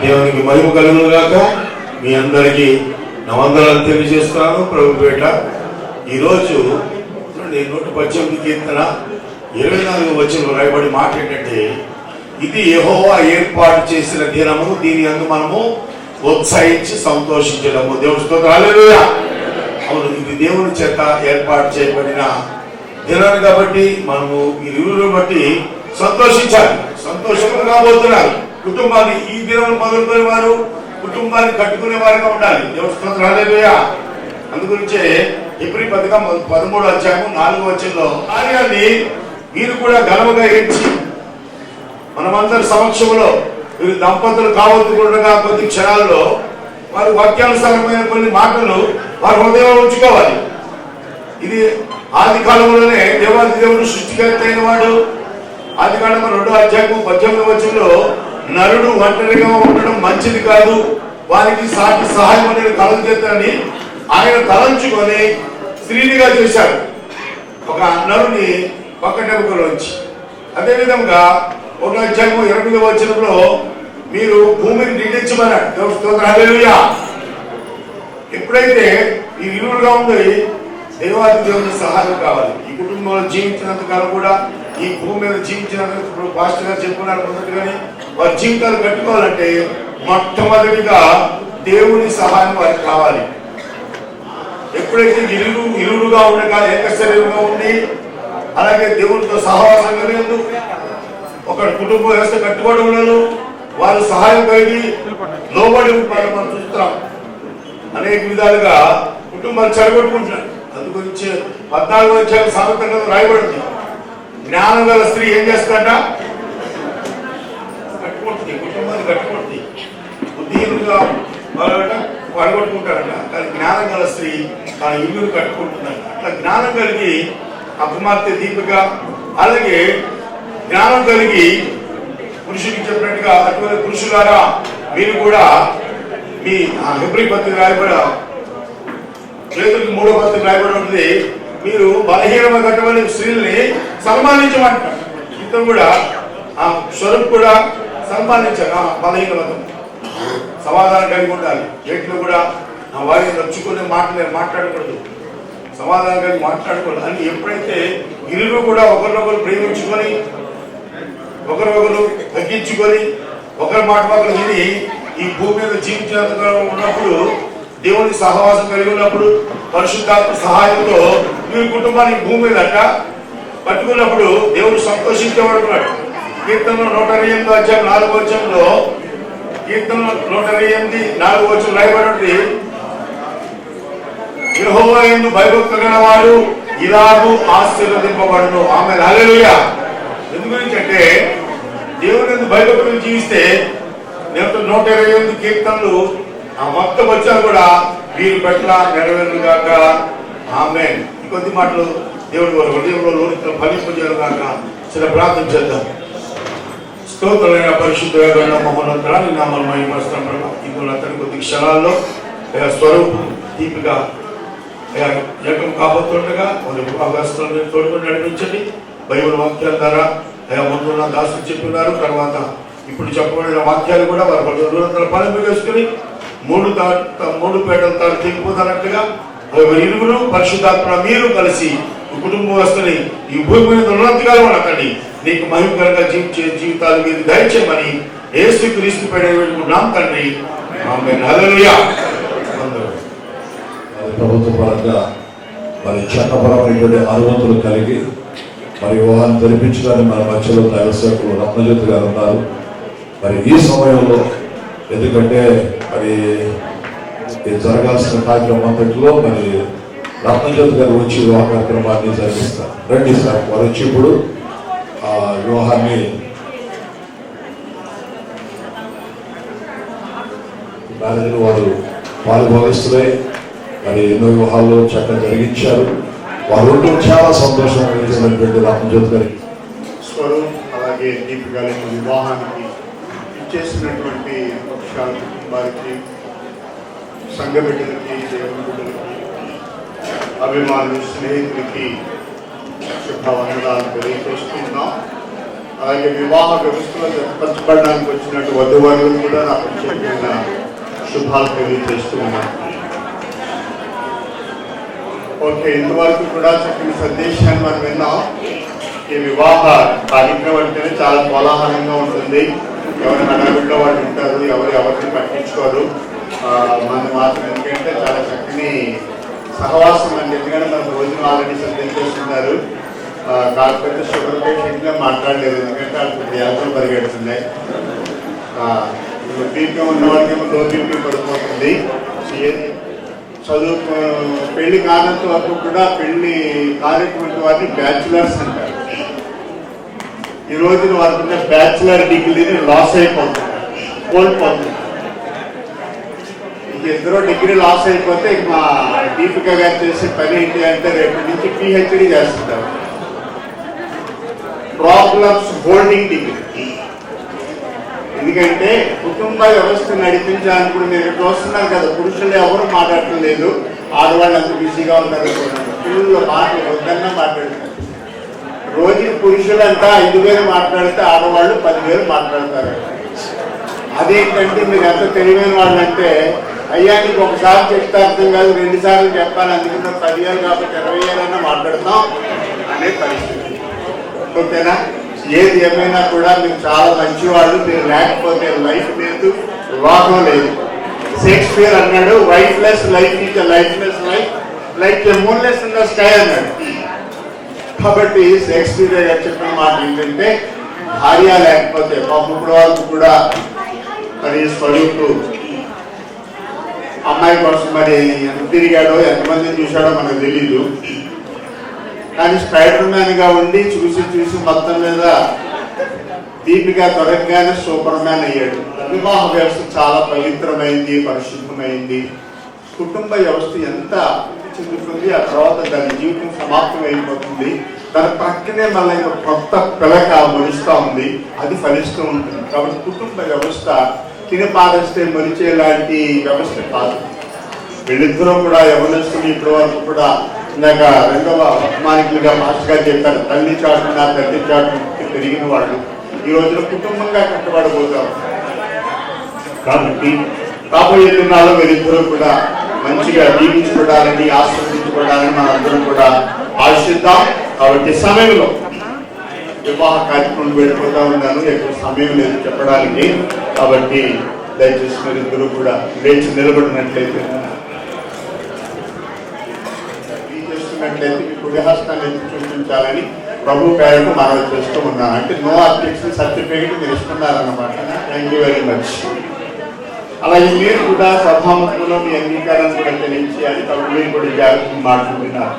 దేవునికి మహిమ కలుగును గాక. మీ అందరికీ నా వందనాలు తెలియజేస్తున్నాను ప్రభు పేట. ఈరోజు 118 కీర్తన 24వ వచనంలో రాయబడి మాట ఏంటంటే, ఇది యెహోవా ఏర్పాటు చేసిన దినము, దీని యందు మనము ఉత్సాహించి సంతోషించడము. దేవుని స్తోత్రం. హల్లెలూయా. అవును, ఇది దేవుని చేత ఏర్పాటు చేయబడిన దినాన్ని కాబట్టి మనము ఈ రివ్యూని బట్టి సంతోషించాలి. సంతోషంగా కాబోతున్నారు. కుటుంబాన్ని ఈ దినం మొదలుకొని వారు కుటుంబాన్ని కట్టుకునే వారిగా ఉండాలి. దేవుని స్తోత్రం. హల్లెలూయా. అందుగురించే హెబ్రీ పత్రిక 13వ అధ్యాయం 4వ వచనంలో కార్యాన్ని మీరు కూడా ఘనముగా ఎంచి మనమందరి సమక్షంలో వీరు దంపతులు కావద్దుకుండగా కొద్ది క్షణాల్లో వారి వాక్యానుసారమైన కొన్ని మాటలు వారి హృదయంలో ఉంచుకోవాలి. ఇది ఆది కాలంలోనే దేవాది దేవుడు సృష్టికర్త అయిన వాడు. ఆది కాలం 2వ అధ్యాయం 18వ వచనంలో నరుడు ఒంటరిగా ఉండడం మంచిది కాదు, వారికి సాటి సహాయం అనేది కలుగుతుందని ఆయన తలంచుకొని స్త్రీనిగా చేశాడు, ఒక నరుని పక్కటెముకలోంచి. అదేవిధంగా 1వ అధ్యాయం 8వ వచనంలో మీరు భూమిని నిండించమన్నాడు. దేవుని స్తోత్రం. హల్లెలూయా. ఎప్పుడైతే ఈ విలువలుగా ఉంది, దేవాది దేవుని సహాయం కావాలి. ఈ కుటుంబంలో జీవించినంత కాలం కూడా, ఈ భూమి మీద జీవించినందుకు ఇప్పుడు పాస్టర్ గారు చెప్పుకున్నారు మొదటిగానే, వారి జీవితాలు కట్టుకోవాలంటే మొట్టమొదటిగా దేవుని సహాయం వారికి కావాలి. ఎప్పుడైతే ఇరువుగా ఉండగా ఏక శరీరంగా ఉండి, అలాగే దేవునితో సహవాసం కలిగి ఒక కుటుంబ వ్యవస్థ కట్టుకోవడంలో వారు సహాయం కలిగి లోబడి ఉంటారు. మనం చూస్తున్నాం అనేక విధాలుగా కుటుంబాలు చెడగొట్టుకుంటున్నారు. అందుగురించి 14వ అధ్యాయం సామెతల్లో రాయబడింది, జ్ఞానం గల స్త్రీ ఏం చేస్తాడ? కట్టుకుంటుంది, కుటుంబాన్ని కట్టుకుంటుంది. బుద్ధిహీనులుగా పడగొట్టుకుంటారట, కానీ జ్ఞానం గల స్త్రీ తన ఇల్లును కట్టుకుంటుందంట. అట్లా జ్ఞానం కలిగి ఆ కుమార్తె దీపిక, అలాగే జ్ఞానం కలిగి పురుషుడికి చెప్పినట్టుగా అటువంటి పురుషులారా మీరు కూడా మీ హెబ్రీ పత్రిక రాయబడ చేతులకి 3వ పత్రిక రాయబడి ఉంటుంది, మీరు బలహీనమైనటువంటి స్త్రీల్ని సన్మానించమంటారు. ఇతను కూడా ఆ స్వరూప్ కూడా సన్మానించారు. బలహీనమతం సమాధానం కలిగి ఉండాలి. వీటిలో కూడా నా వారిని నచ్చుకునే మాటలు మాట్లాడకూడదు, సమాధానం కలిగి మాట్లాడకూడదు అని. ఎప్పుడైతే ఇరువురు కూడా ఒకరినొకరు ప్రేమించుకొని, ఒకరినొకరు తగ్గించుకొని, ఒకరి మాట ఒకరు విని ఈ భూమి మీద జీవించినంతగా ఉన్నప్పుడు, దేవుని సహవాసం కలిగి ఉన్నప్పుడు, పరిశుద్ధాత్మ సహాయంతో మీ కుటుంబాన్ని భూమి మీద పట్టుకున్నప్పుడు దేవుడు సంతోషించేవాడున్నాడు. కీర్తనలో 108వ అధ్యాయం 4వ వచనంలో, కీర్తనలో 108 4వ వచనం రాయబడి, యెహోవా యందు భయభక్తులు గల వాడు ఇలాగూ ఆశీర్వదింపబడును. ఆమేన్. హల్లెలూయా. ఎందుకంటే దేవుని యందు భయభక్తులు జీవిస్తే 128 కీర్తనలు ఆ మొత్తం వచ్చారు కూడా వీరి పట్ల నెరవేరుగాక. ఆమేన్. ఈ కొద్ది మాటలు దేవుడి వారి హృదయంలో లోనితో ఫలింపజేయను గాక. చిన్న ప్రార్థన చేద్దాం. స్తోత్రమైన పరిశుద్ధమైన మహోన్నతురాని నామమున మహిమపరుస్తాం ప్రభు. ఇప్పుడు అతని కొద్ది క్షణాల్లో స్వరూపం దీపిక ఏకం కాబోతుండగా వారి అవకాశాలను తోడుకొని నడిపించండి. బైబిల్ వాక్యాల ద్వారా ముందున్న దాసులు చెప్పినారు. తర్వాత ఇప్పుడు చెప్పబడిన వాక్యాలు కూడా వారి పనులు చేసుకుని 3 పేటల తాను తెగిపోతానట్టుగా ఇరువురు పరిశుద్ధాత్మ మీరు కలిసి కుటుంబ వ్యవస్థని ఈ భూమి మీద ఉన్నంతగా ఉండకండి. నీకు మహిమకరంగా జీవించే జీవితాలు మీరు దయచేయమని యేసుక్రీస్తు పేరిట వేడుకుంటున్నాం తండ్రి. ఆమేన్. హల్లెలూయా. ప్రభుత్వ పరంగా మరి చట్టపరమైనటువంటి అనుమతులు కలిగి మరి వివాహాన్ని జరిపించడానికి మన మధ్యలో దైవసేవకులు రత్నజ్యోతి గారు ఉన్నారు. మరి ఈ సమయంలో ఎందుకంటే మరి జరగాల్సిన కార్యక్రమం అంతట్లో మరి రత్నజ్యోతి గారు వచ్చి వివాహ కార్యక్రమాన్ని జరిపిస్తారు. రండి సార్, వారు వచ్చి ఇప్పుడు ఆ వివాహాన్ని మేనేజర్ వారు పాలుభాగస్తులై మరి ఎన్నో వివాహాల్లో చక్కగా జరిగించారు. వారు చాలా సంతోషం కలిగించినటువంటి రత్నజ్యోతి గారికి స్వరూప్ అలాగే దీపిక వివాహానికి ఇచ్చేసినటువంటి కుటుంబానికి, సంఘ బిడ్డలకి, దేవుని బిడ్డలకి, అభిమానులు, స్నేహితులకి శుభవందనాలు తెలియజేస్తున్నాం. అలాగే వివాహ వ్యవస్థలో జతపరచబడడానికి వచ్చినట్టు వధువరులు కూడా నా ప్రత్యేకమైన శుభాలు తెలియజేస్తూ ఉన్నాను. ఓకే, ఇంతవరకు కూడా చక్కని సందేశాన్ని మనం విన్నాం. ఈ వివాహ కార్యక్రమం అంటేనే చాలా కోలాహలంగా ఉంటుంది. ఎవరి హడావిడిలో వాళ్ళు ఉంటారు, ఎవరిని పట్టించుకోరు. మనం మాత్రం ఎందుకంటే చాలా చక్కని సహవాసం అండి. ఎందుకంటే మన రోజున ఆల్రెడీ సందేశం చేస్తున్నారు. కాకపోతే షుగర్ పేషెంట్గా మాట్లాడలేదు, ఎందుకంటే అప్పుడు యాత్రలు పరిగెడుతున్నాయి. బీపీ ఉన్న వాళ్ళకేమో లో బీపీ పడిపోతుంది. చదువు పెళ్లి కానంత వరకు కూడా పెళ్లి కానటువంటి వారిని బ్యాచులర్స్ అంటారు. ఈ రోజున వారికి బ్యాచులర్ డిగ్రీని లాస్ అయిపోతున్నారు, కోల్పోతున్నారు. ఇద్దరు డిగ్రీ లాస్ అయిపోతే మా దీపిక గారు చేసే పని ఏంటి అంటే రేపటి నుంచి పిహెచ్డి చేస్తుంటారు. Problems holding degree. ఎందుకంటే కుటుంబ వ్యవస్థ నడిపించడానికి కూడా మీరు చూస్తున్నారు కదా, పురుషులు ఎవరు మాట్లాడటం లేదు, ఆడవాళ్ళు అంత బిజీగా ఉన్నారు. పిల్లలు మాటలు వద్దన్నా మాట్లాడుతున్నారు. రోజుకి పురుషులంతా 5,000 మాట్లాడితే ఆడవాళ్ళు 10,000 మాట్లాడతారు. అదేంటంటే మీరు ఎంత తెలివైన వాళ్ళు అంటే, అయ్యా నీకు ఒకసారి చెప్తే అర్థం కాదు, 2 సార్లు చెప్పాలి, అందుకని 10,000 కాబట్టి 20,000 మాట్లాడతాం అనే పరిస్థితి. ఓకేనా? ఏది ఏమైనా కూడా మీరు చాలా మంచివాళ్ళు. మీరు లేకపోతే లైఫ్ లేదు, వివాహం లేదు. షేక్స్పియర్ అన్నాడు, wifeless life is lifeless life like a moonless in the sky అన్నాడు. కాబట్టి షేక్స్పియర్ గారు చెప్పిన మాట ఏంటంటే, భార్య లేకపోతే పాపప్పుడు వాళ్ళకు కూడా మరి స్వరూపు అమ్మాయి కోసం మరి ఎంత తిరిగాడో, ఎంతమందిని చూశాడో మనకు తెలీదు. కానీ స్పైడర్ మ్యాన్ గా ఉండి చూసి మొత్తం మీద దీపిక త్వరగానే సూపర్ మ్యాన్ అయ్యాడు. వివాహ వ్యవస్థ చాలా పవిత్రమైంది, పరిశుద్ధమైంది. కుటుంబ వ్యవస్థ ఎంత చెందుతుంది, ఆ తర్వాత దాని జీవితం సమాప్తం అయిపోతుంది. దాని ప్రక్కనే మళ్ళీ కొత్త పిలక మొలుస్తూ ఉంది, అది ఫలిస్తూ ఉంటుంది. కాబట్టి కుటుంబ వ్యవస్థ తిని పారేస్తే మొలిచే లాంటి వ్యవస్థ కాదు. వీళ్ళిద్దరూ కూడా యవనస్తులు ఇప్పటి వరకు కూడా ఇందాక రెండవ అభిమానికులుగా మాస్టర్ గారు చెప్పారు, తల్లి చాటున తండ్రి చాటు పెరిగిన వాళ్ళు ఈ రోజున కుటుంబంగా కట్టబడబోతారు. కాబట్టి రాబోయే దినాల్లో వీరిద్దరూ కూడా మంచిగా జీవించబడాలని, ఆస్వాదించబడాలని మనం అందరం కూడా ఆశిద్దాం. కాబట్టి సమయంలో వివాహ కార్యక్రమం వెళ్ళిపోతా ఉన్నాను, ఎక్కువ సమయం లేదు చెప్పడానికి. కాబట్టి దయచేసి మీరిద్దరూ కూడా లేచి నిలబడినట్లయితే మీ కుడి హస్తాన్ని చూపించాలని ప్రభు పేరుకు మనవి చేస్తూ ఉన్నాను. అంటే నో అబ్జెక్షన్ సర్టిఫికేట్ మీరు ఇస్తున్నారన్నమాట. Thank you very much. అలాగే మీరు కూడా సభాముఖంలో మీ అంగీకారాన్ని కూడా తెలియచేయాలి. కాబట్టి మీరు కూడా జాగ్రత్తగా మాట్లాడుతున్నారు.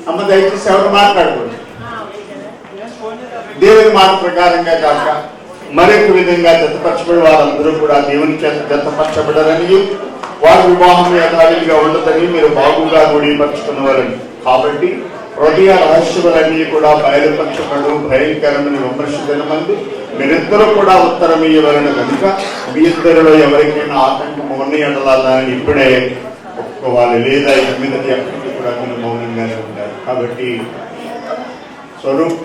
అమ్మ దయచేసి ఎవరు మాట్లాడకూడదు. దేవుని మాట ప్రకారంగా కాక మరొక విధంగా జతపరచబడి వారందరూ కూడా దేవుని చేత జతపరచబడాలని, వారి వివాహం యథావిధిగా ఉండదని మీరు బాగుగా గుడిపరుచుకున్నవారని. కాబట్టి హృదయ రహస్యములన్నీ కూడా బయలుపరచబడు భయంకరమైన విమర్శించమందు మీరిద్దరూ కూడా ఉత్తరం ఇవ్వాలని కనుక మీ ఇద్దరిలో ఎవరికైనా ఆటంకం ఉన్న ఎడలాలని ఇప్పుడే ఒప్పుకోవాలి. లేదా ఇక మీద ఎప్పటికీ కూడా మీరు మౌనంగానే ఉంటారు. కాబట్టి స్వరూప్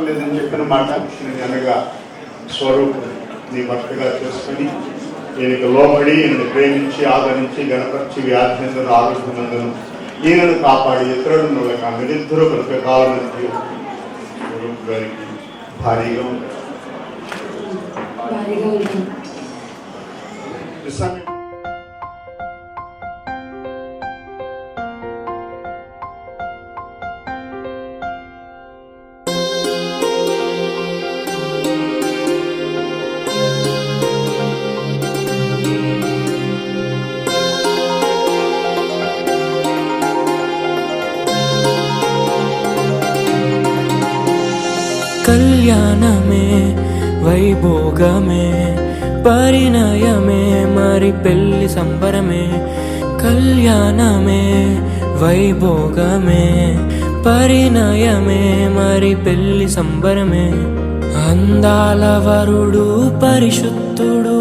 లేదని చెప్పిన మాట అనగా స్వరూప్ నీ భర్తగా చేసుకుని ఈయనకు లోబడి, ఈయనను ప్రేమించి, ఆదరించి, గణపరిచి, వ్యాధినందును ఆరోగ్యమందును ఈయనను కాపాడి ఇతరులను మీరిద్దరూ బ్రతకాలని స్వరూప్ గారికి భారీగా ఉంటారు. కళ్యాణమే వైభోగమే పరిణయమే మరి పెళ్లి సంబరమే. కళ్యాణమే వైభోగమే పరిణయమే మరి పెళ్లి సంబరమే. అందాల వరుడు పరిశుద్ధుడు,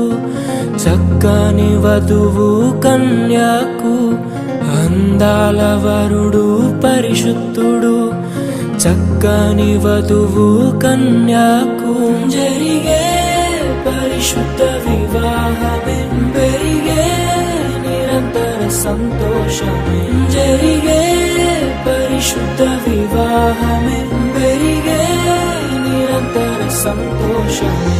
చక్కని వధువు కన్యకు అందాల వరుడు పరిశుద్ధుడు, చక్కని వధువు కన్యాకు జరిగే పరిశుద్ధ వివాహమే, పెరిగే నిరంతర సంతోషమే. జరిగే పరిశుద్ధ వివాహమే, పెరిగే నిరంతర సంతోషమే.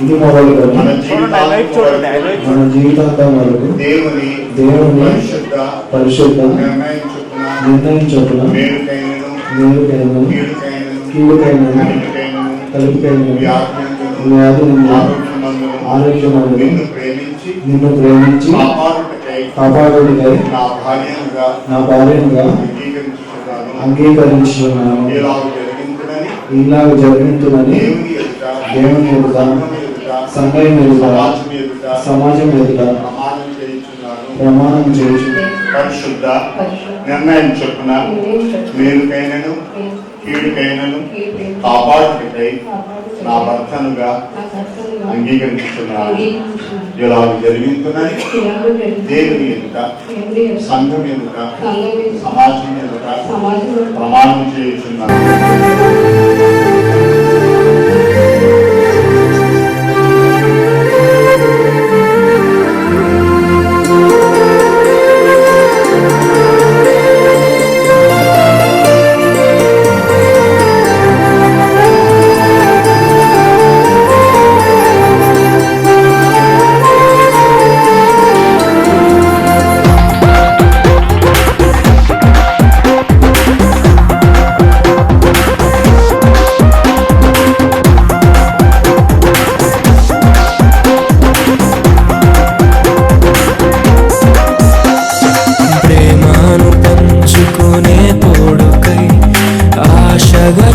ఇది మొదలుకొని మన జీవితాంతం వరకు దేవుని పరిశుద్ధ నిర్ణయం చొప్పున మేలుకైనను కీడుకైనను కలుపుకైనను వ్యాధులను ఆరోగ్యమందును నిన్ను ప్రేమించి కాపాడుటకై నా భార్యనుగా అంగీకరించున్నాను. ఇలాగ జరిగించునని దేవుని ఎదుట, సంఘం ఎదుట, సమాజం ఎదుట ప్రమాణం చేయించు. పరిశుద్ధ నిర్ణయం చొప్పున మేలుకైనను కీడుకైనను కాపాడుటకై నా భర్తనుగా అంగీకరించుతున్నాను. ఇలా జరిగించునని దేవుని ఎదుట, సంఘం ఎదుట, సమాజం ఎదుట ప్రమాణం చేయించున్నాను.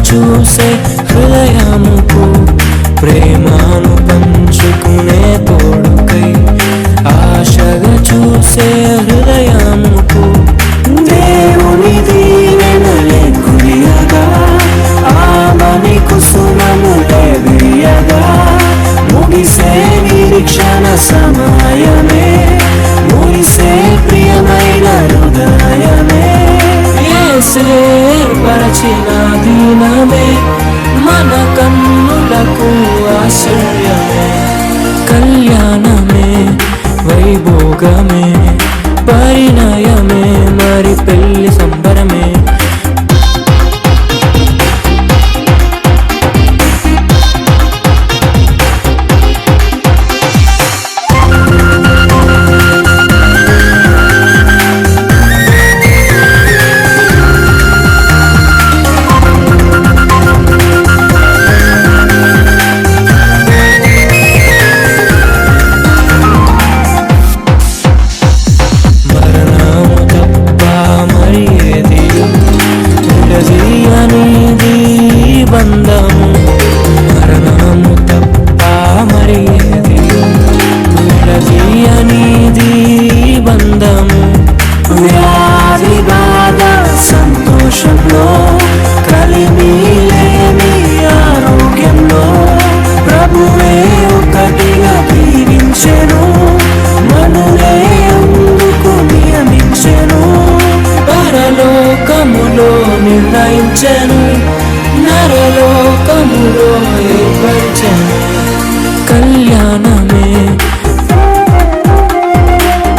చూసే హృదయముకు, ప్రేమను పంచుకునే తోడుకై ఆశగా చూసే హృదయముకు, దేవుని దీవెనలే కురియగా ఆమని కుసుమములే విరియగా, ముగిసే నిరీక్షణ సమయమే, ముగిసే ప్రియమైన హృదయమే. పరచిన దీనమే మన కన్నులకు ఆశ్చర్యమే. కళ్యాణమే వైభోగమే, పరిణయమే మరి పెళ్లి సంబరమే. బంధము మరణము తప్ప మరి ఏది విడదీయనిది బంధము. వ్యాధి బాధ సంతోషంలో కలిమి లేని ఆరోగ్యంలో ప్రభువే ఒకటిగా దీవించెను, మనులే అందుకు నియమించెను. పరలోకములో నిర్ణయించెను, నరలోకములో ఏర్పరిచెను. కళ్యాణమే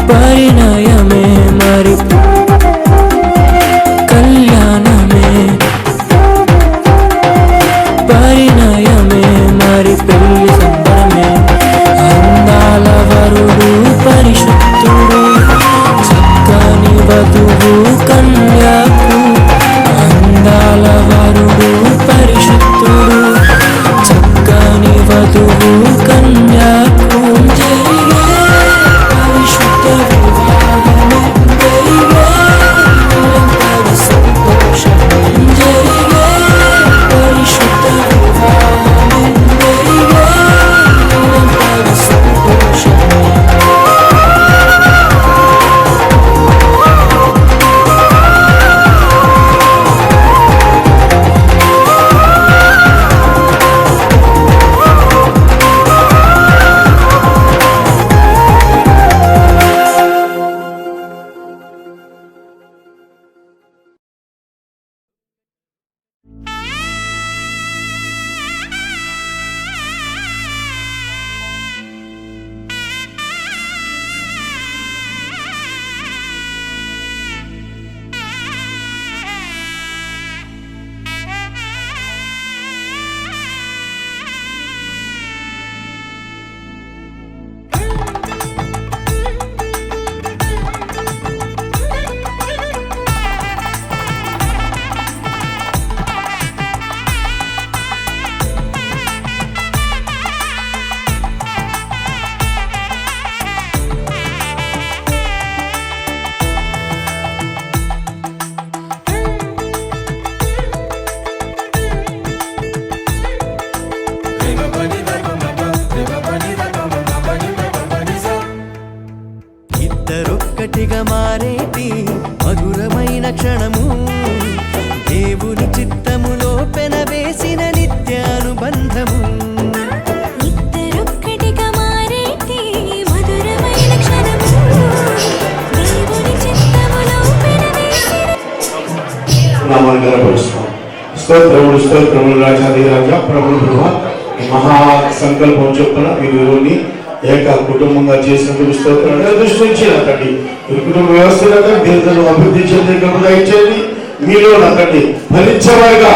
పరిణయమే మరి కళ్యాణమే పరిణయమే మరి పెళ్లి సంబరమే. అందాల వరుడు పరిశుద్ధుడు, చక్కని వధువు కన్యాకు. అందాల వరుడు పరిశుద్ధుడు, చక్కని వధువు కన్యాకు. నామాన్ని గణపరుస్తున్నాం. స్తోత్రములు స్తోత్రములు రాజాది రాజా ప్రభులు ప్రభా ఈ మహా సంకల్పం చొప్పున వీరిని ఏక కుటుంబంగా చేసినందుకు స్తోత్రాలు. దృష్టించి నాకండి ఈ కుటుంబ వ్యవస్థలో దీర్ఘను అభివృద్ధి చెందే కృప ఇచ్చేది మీలో నాకండి ఫలించేవారుగా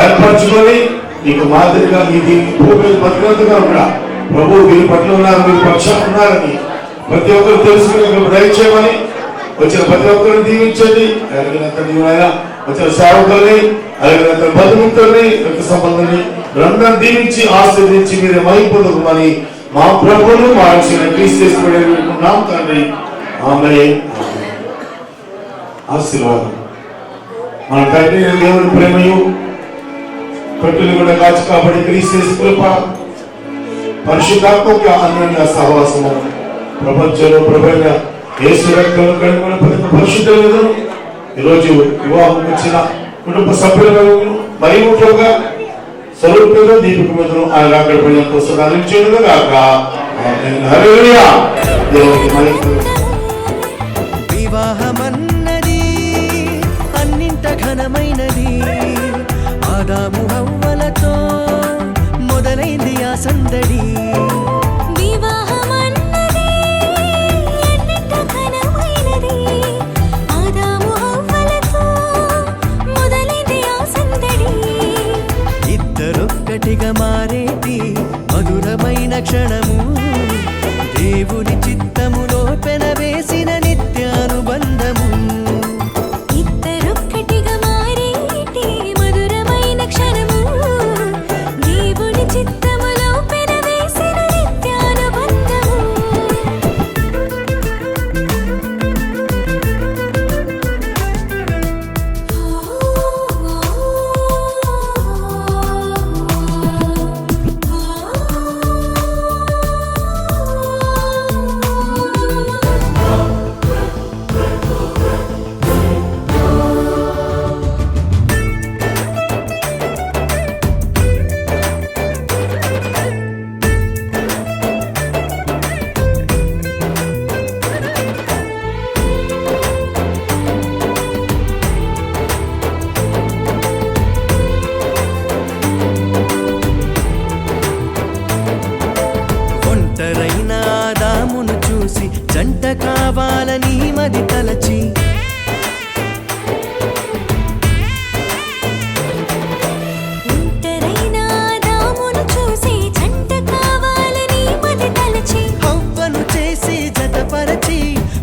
ఏర్పరచుకొని నీకు మాదిరిగా మీ భూమి మీద బతికినంతగా ఉన్నా ప్రభు వీరి పట్ల ఉన్నారు, మీరు పక్షాన ఉన్నారని ప్రతి ఒక్కరు తెలుసుకుని దయచేయమని వచ్చిన ప్రతి ఒక్కరిని దీవించండి. అలాగినంత నీవైనా వచ్చిన సేవకుల్ని అలాగినంత బంధుమిత్రుల్ని రక్త సంబంధాన్ని రంగం దీవించి ఆశీర్వదించి మీరు మైపొందుకోమని మా ప్రభువును మా క్రీస్తునాం తండ్రి. ఆమేన్. ఆశీర్వాదం. మన తండ్రి దేవుని ప్రేమయు కట్టులు కూడా కాచి కాబట్టి క్రీస్తు కృప పరిశుద్ధాత్మక అన్యోన్య సహవాసము ప్రపంచంలో ప్రభైన యేసు రక్తంలో కడుగున ప్రతి పరిశుద్ధులను ఈరోజు వివాహం వచ్చిన కుటుంబ సభ్యులను మరి ముఖ్యంగా స్వరూపంలో దీపిక మీదను ఆయన అక్కడ ప్రజల కోసం అందించేందుకు కాక హల్లెలూయా. దేవునికి మహిమ. వివాహమన్నది అన్నింట ఘనమైనది, ఆదాము హవ్వలతో మొదలైంది ఆ సందడి. వివాహమన్నది అన్నింట ఘనమైనది, ఆదాము హవ్వలతో మొదలైంది ఆ సందడి. ఇద్దరొక్కటిగా మారేటి మధురమైన క్షణము, దేవుని చిత్తములో పెనవేసిన నిత్యానుబంధము. ఇద్దరొక్కటిగా మారేటి మధురమైన క్షణము, దేవుని చిత్తములో పెనవేసిన నిత్యానుబంధము. ఒంటరైన ఆదామును చూసి జంట కావాలని మది తలచి, ఒంటరైన ఆదామును చూసి జంట కావాలని మది తలచి, హవ్వను చేసి జతపరచి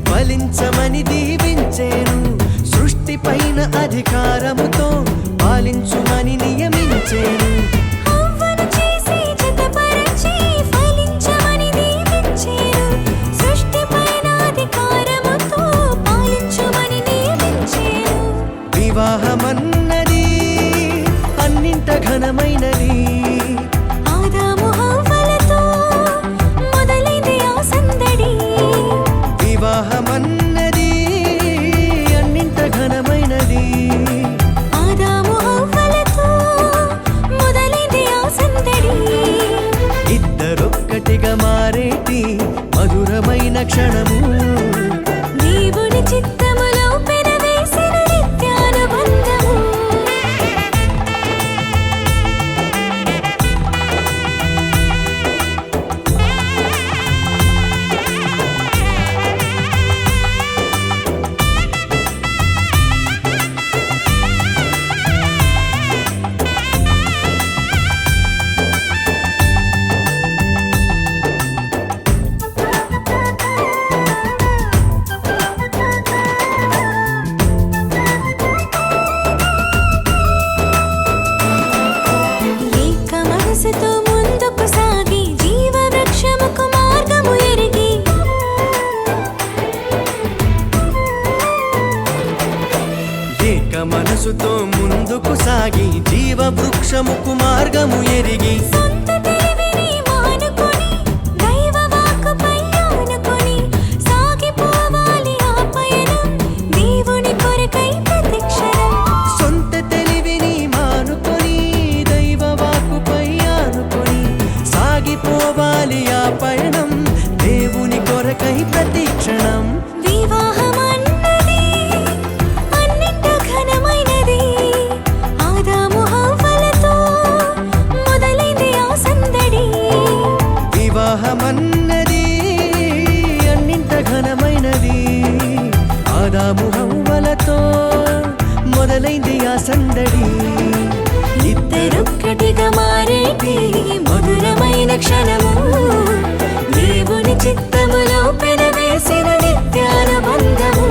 ఫలించమని దీవించేను. సృష్టి పైన అధికారముతో పాలించుమని నియమించేను. హవ్వను చేసి జతపరచి ఫలించమని దీవించేను. సృష్టిపైన అధికారముతో పాలించుమని నియమించేను. వివాహమన్నది అన్నింట ఘనమైనది, ఆదాము హవ్వలతో మొదలైంది ఆ సందడి. వివాహమన్నది అన్నింట ఘనమైనది, ఆదాము హవ్వలతో మొదలైంది ఆ సందడి. ఇద్దరొక్కటిగా మారేటి మధురమైన క్షణము, దేవుని చిత్తములో పెనవేసిన నిత్యానుబంధము. ఏక మనసుతో ముందుకు సాగి జీవ వృక్షముకు మార్గము ఎరిగి, ఏక మనసుతో ముందుకు సాగి జీవ వృక్షముకు మార్గము ఎరిగి, సొంత తెలివిని మానుకొని దైవ వాక్కుపై ఆనుకొని సాగిపోవాలి ఆ పయనం దేవుని కొరకై ప్రతిక్షణం. సొంత తెలివిని మానుకొని దైవ వాక్కుపై ఆనుకొని సాగిపోవాలి ఆ పయనం దేవుని కొరకై ప్రతిక్షణం. వివాహమన్నది అన్నింట ఘనమైనది, మొదలైంది ఆ సందడి. ఇద్దరొక్కటిగా మారేటి మధురమైన క్షణము దేవుని చిత్తములో పెనవేసిన నిత్యానుబంధము.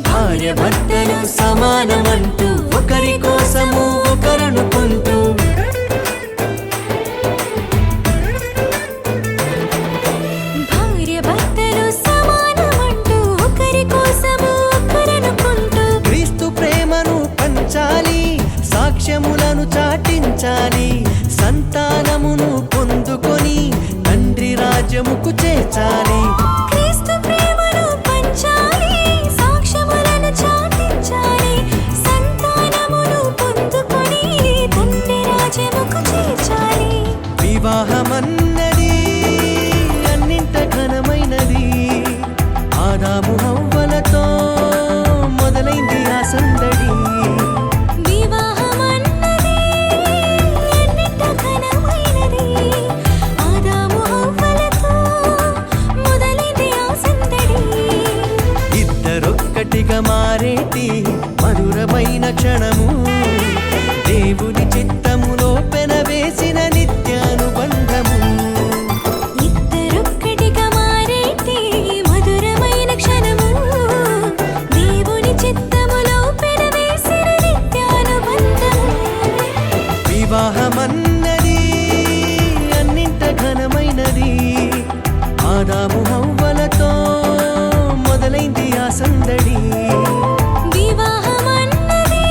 భార్య భర్తలు సమానమంటూ ఒకరి కోసము ఒకరనుకుంటూ భార్య భర్తలు సమానమంటూ ఒకరి కోసము ఒకరనుకుంటూ క్రీస్తు ప్రేమను పంచాలి, సాక్ష్యములను చాటించాలి, సంతానమును పొందుకొని తండ్రి రాజ్యముకు చేర్చాలి. క్రీస్తు ప్రేమను పంచాలి, సాక్ష్యములను చాటించాలి, సంతానమును పొందుకొని తండ్రి రాజ్యముకు చేర్చాలి. వివాహమన్నది అన్నింట ఘనమైనది. ఆదాము హవ్వలతో మొదలైంది ఆ సందడి. వివాహమన్నది అన్నింట ఘనమైనది. ఆదాము హవ్వలతో మొదలైంది ఆ సందడి. ఇద్దరొక్కటిగా మారేటి మధురమైన క్షణము దేవుని చిత్తములో పెనవేసిన నిత్యానుబంధము. ఇద్దరొక్కటిగా మారేటి మధురమైన క్షణము దేవుని చిత్తములో పెనవేసిన నిత్యానుబంధము. వివాహమన్నది అన్నింట ఘనమైనది. ఆదాము హవ్వలతో మొదలైంది ఆ సందడి. వివాహమన్నది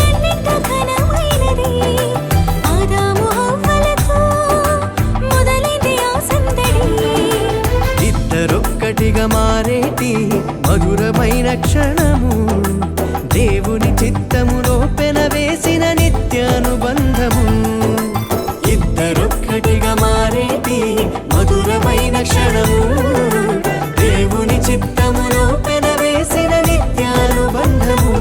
అన్నింట ఘనమైనది. ఆదాము హవ్వలతో మొదలైంది ఆ సందడి. ఇద్దరొక్కటిగా మారేటి మధురమైన క్షణము దేవుని చిత్తములో పెనవేసిన నిత్యానుబంధము. ఇద్దరొక్కటిగా మారేటి మధురమైన క్షణము దేవుని చిత్తములో పెనవేసిన నిత్యానుబంధము.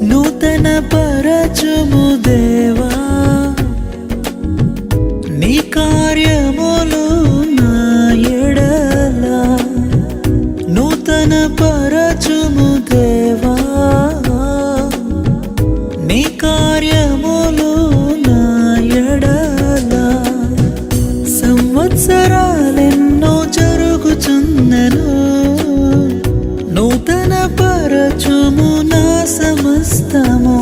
నూతన పరచుము దేవా నీ కార్యములు నా ఎడల. నూతన పరచుము దేవా నీ కార్యములు నా ఎడల. సంవత్సరాలెన్నో జరుగుచున్నను నూతన పరచుము నా సమస్తము.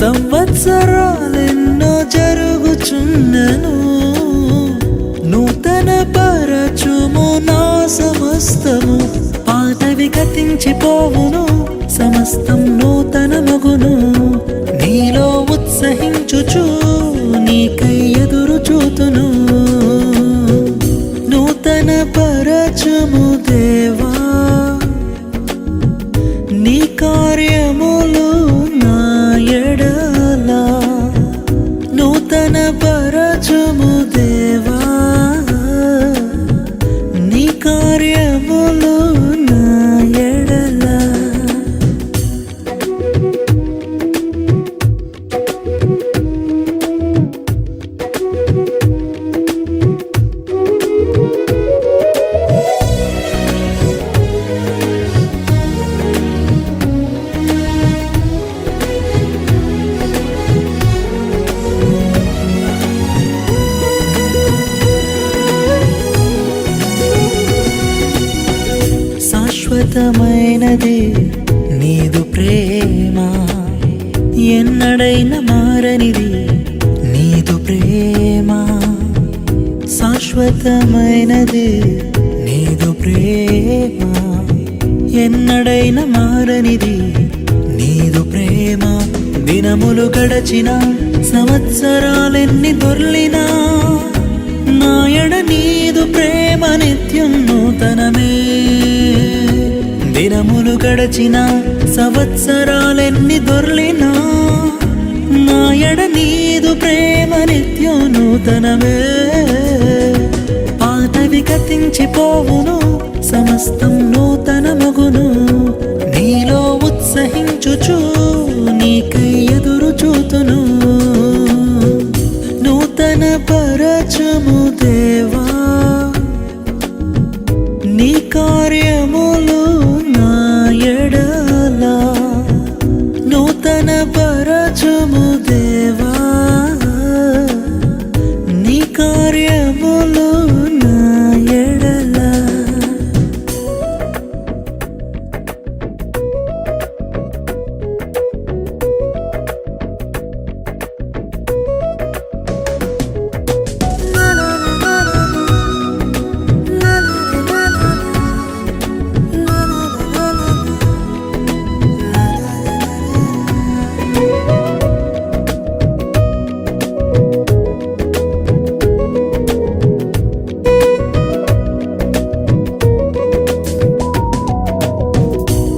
సంవత్సరాలెన్నో జరుగుచున్నను నూతన పరచుము నా సమస్తము. పాతవి గతించిపోవును సమస్తం నూతనమగును. నీలో ఉత్సహించుచు నీకై ఎదురు చూతును. నూతన పరచుము దేవా నీ కార్యములు నా ఎడల. నూతన పరచుము దేవా నీ కార్యములు నా ఎడల. శాశ్వతమైనది నీదు ప్రేమ, ఎన్నడైన మారనిది నీదు ప్రేమ. శాశ్వతమైనది నీదు ప్రేమ, ఎన్నడైన మారనిది నీదు ప్రేమ. దినములు గడచిన సంవత్సరాలెన్ని దొర్లినా నాయడ నీదు ప్రేమ నిత్యం నూతనమే. దినములు గడచిన సంవత్సరాలెన్ని దొర్లినా నాయడ నీదు ప్రేమ నిత్యం నూతనమే. పాతవి గతించిపోవును, సమస్తం నూతనమగును. నీలో ఉత్సహించుచు నీకై ఎదురు చూతును. నూతన పరచము దేవా, నీ కార్యములు నా ఎడల. నూతన పరచము దేవా, నీ కార్యములు నా ఎడల.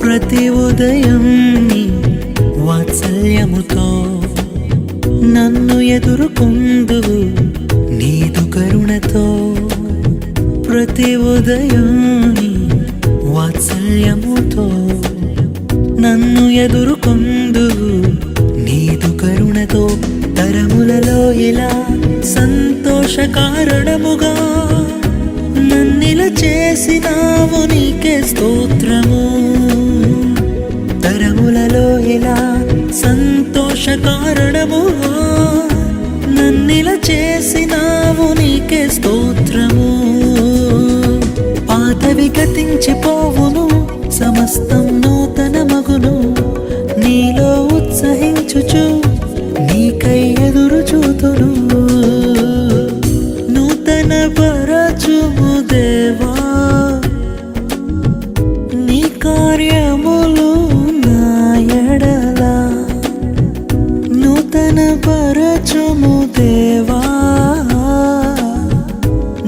ప్రతి ఉదయం నీ వాత్సల్యముతో నన్ను ఎదుర్కొందువు నీదు కరుణతో. ప్రతి ఉదయం నీ వాత్సల్యముతో నన్ను ఎదుర్కొందువు నీదు కరుణతో. తరములలో ఇలా సంతోష కారణముగా నన్నిల చేసినావు నీకే స్తోత్రము. తరములలో ఇలా సంతోష కారణముగా నన్నిల చేసినావు నీకే స్తోత్రము. పాతవి గతించిపోవును, సమస్తం నూతనమగును. నీలో ఉత్సహించుచు నీకై ఎదురు చూతును. నూతన పరచుము దేవా, నీ కార్యములు నా ఎడల. నూతన పరచుము దేవా,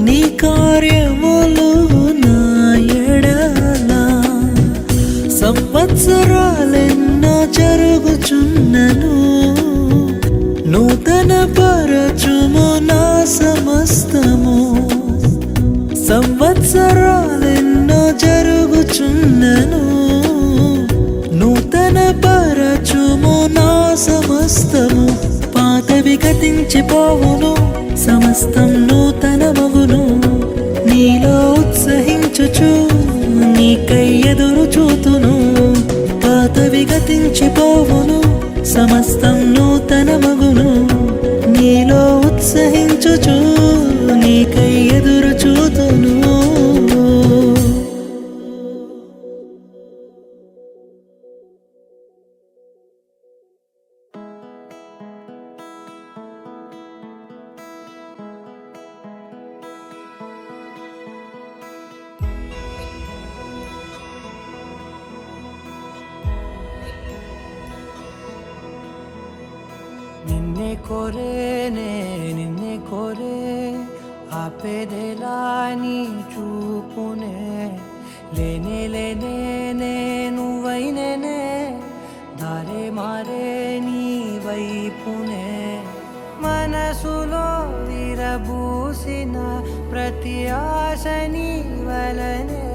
నీ కార్యములు నా ఎడల. సంవత్సరాలెన్నో జరుగుచున్నను, నూతన పరచుము నా సమస్తము. సంవత్సరాలెన్నో జరుగుచున్నను, నూతన పరచుము నా సమస్తము. పాతవి గతించిపోవును, సమస్తం నూతనమగును. నీలో ఉత్సహించుచు నీకై ఎదురు చూతును. పాతవి గతించిపోవును, సమస్తం నూతనమగును. నీలో ఉత్సహించుచు నీకై ఎదురు చూతును. ನಿನ್ನೆ ಕೊರೇನೆ ನಿನ್ನೆ ಕೊರೆ ఆపేదెలాని చూపునే లేనే లేనే నేను వైనేనే దారే మారే నీ వైపునే మనసులో విరబూసిన ప్రతి ఆశ నీ వలనే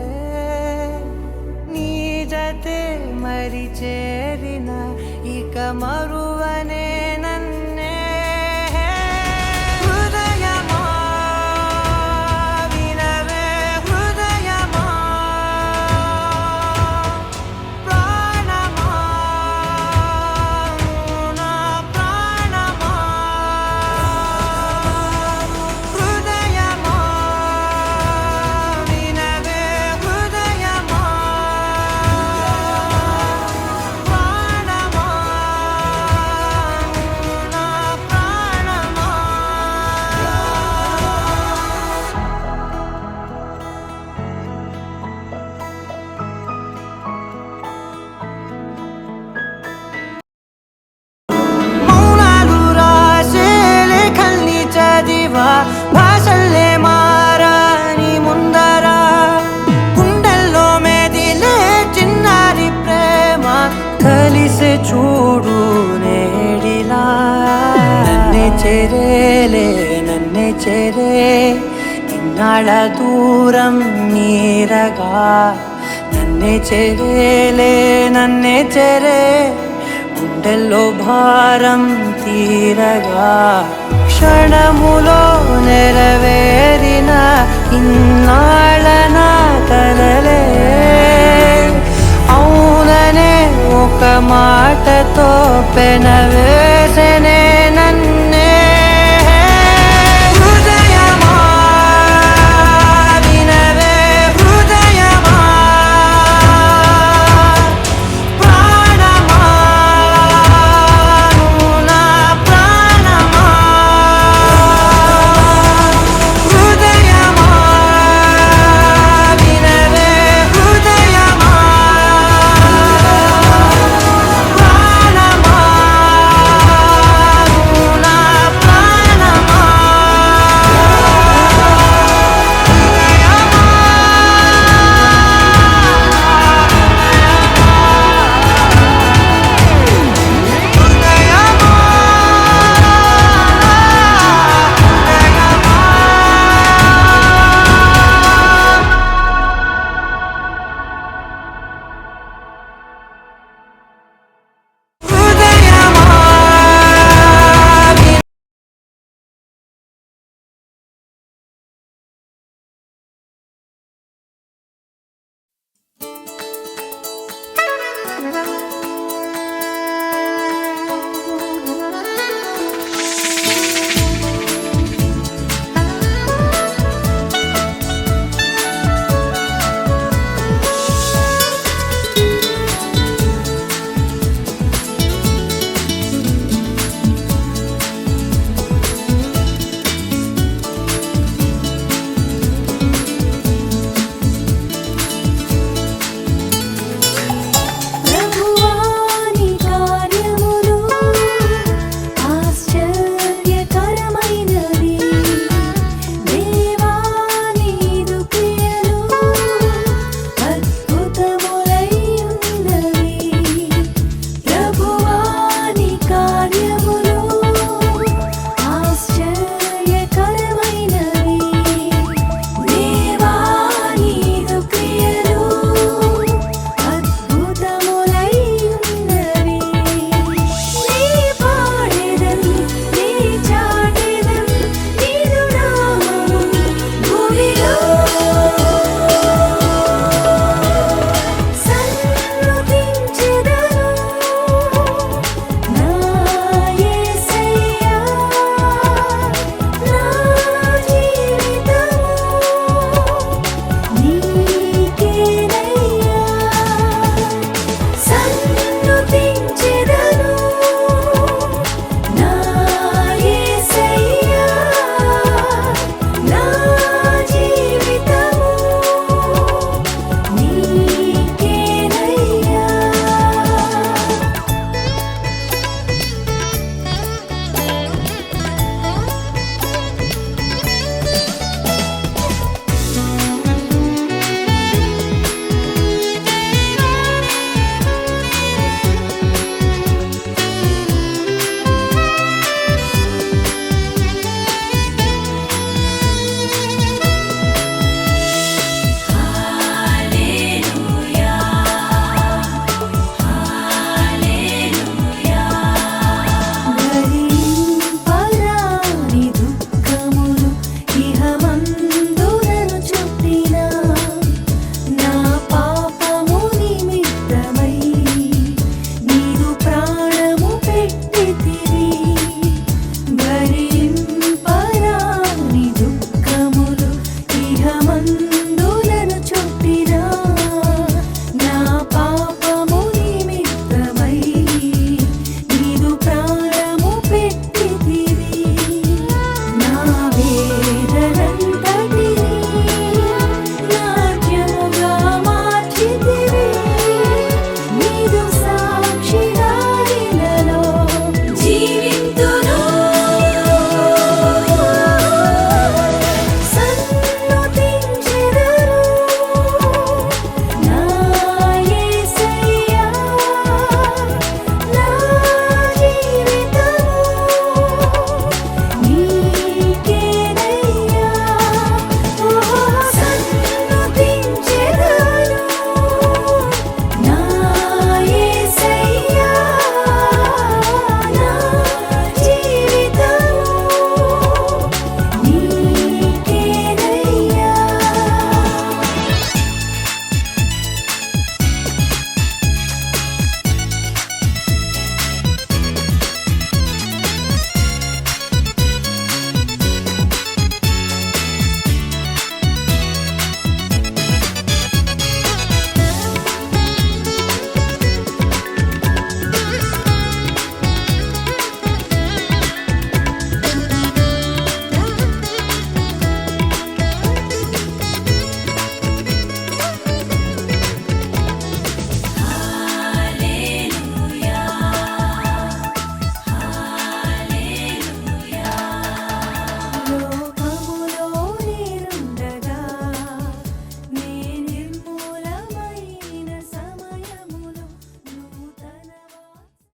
నీ జతే మరి చేరిన ఇక మరువనే నన్నే హృదయమా వినవే హృదయమా ప్రాణమా నా ప్రాణమా హృదయమా వినవే హృదయమా ప్రాణమా నన్నే చేరే ఇన్నాళ్ళ దూరం నీరగా నన్నే చేరే గుండెల్లో భారం తీరగా క్షణములో నెరవేరిన ఇన్నాళ్ళ నా కలలే అవుననే ఒక మాటతో పెనవేసనే నన్ను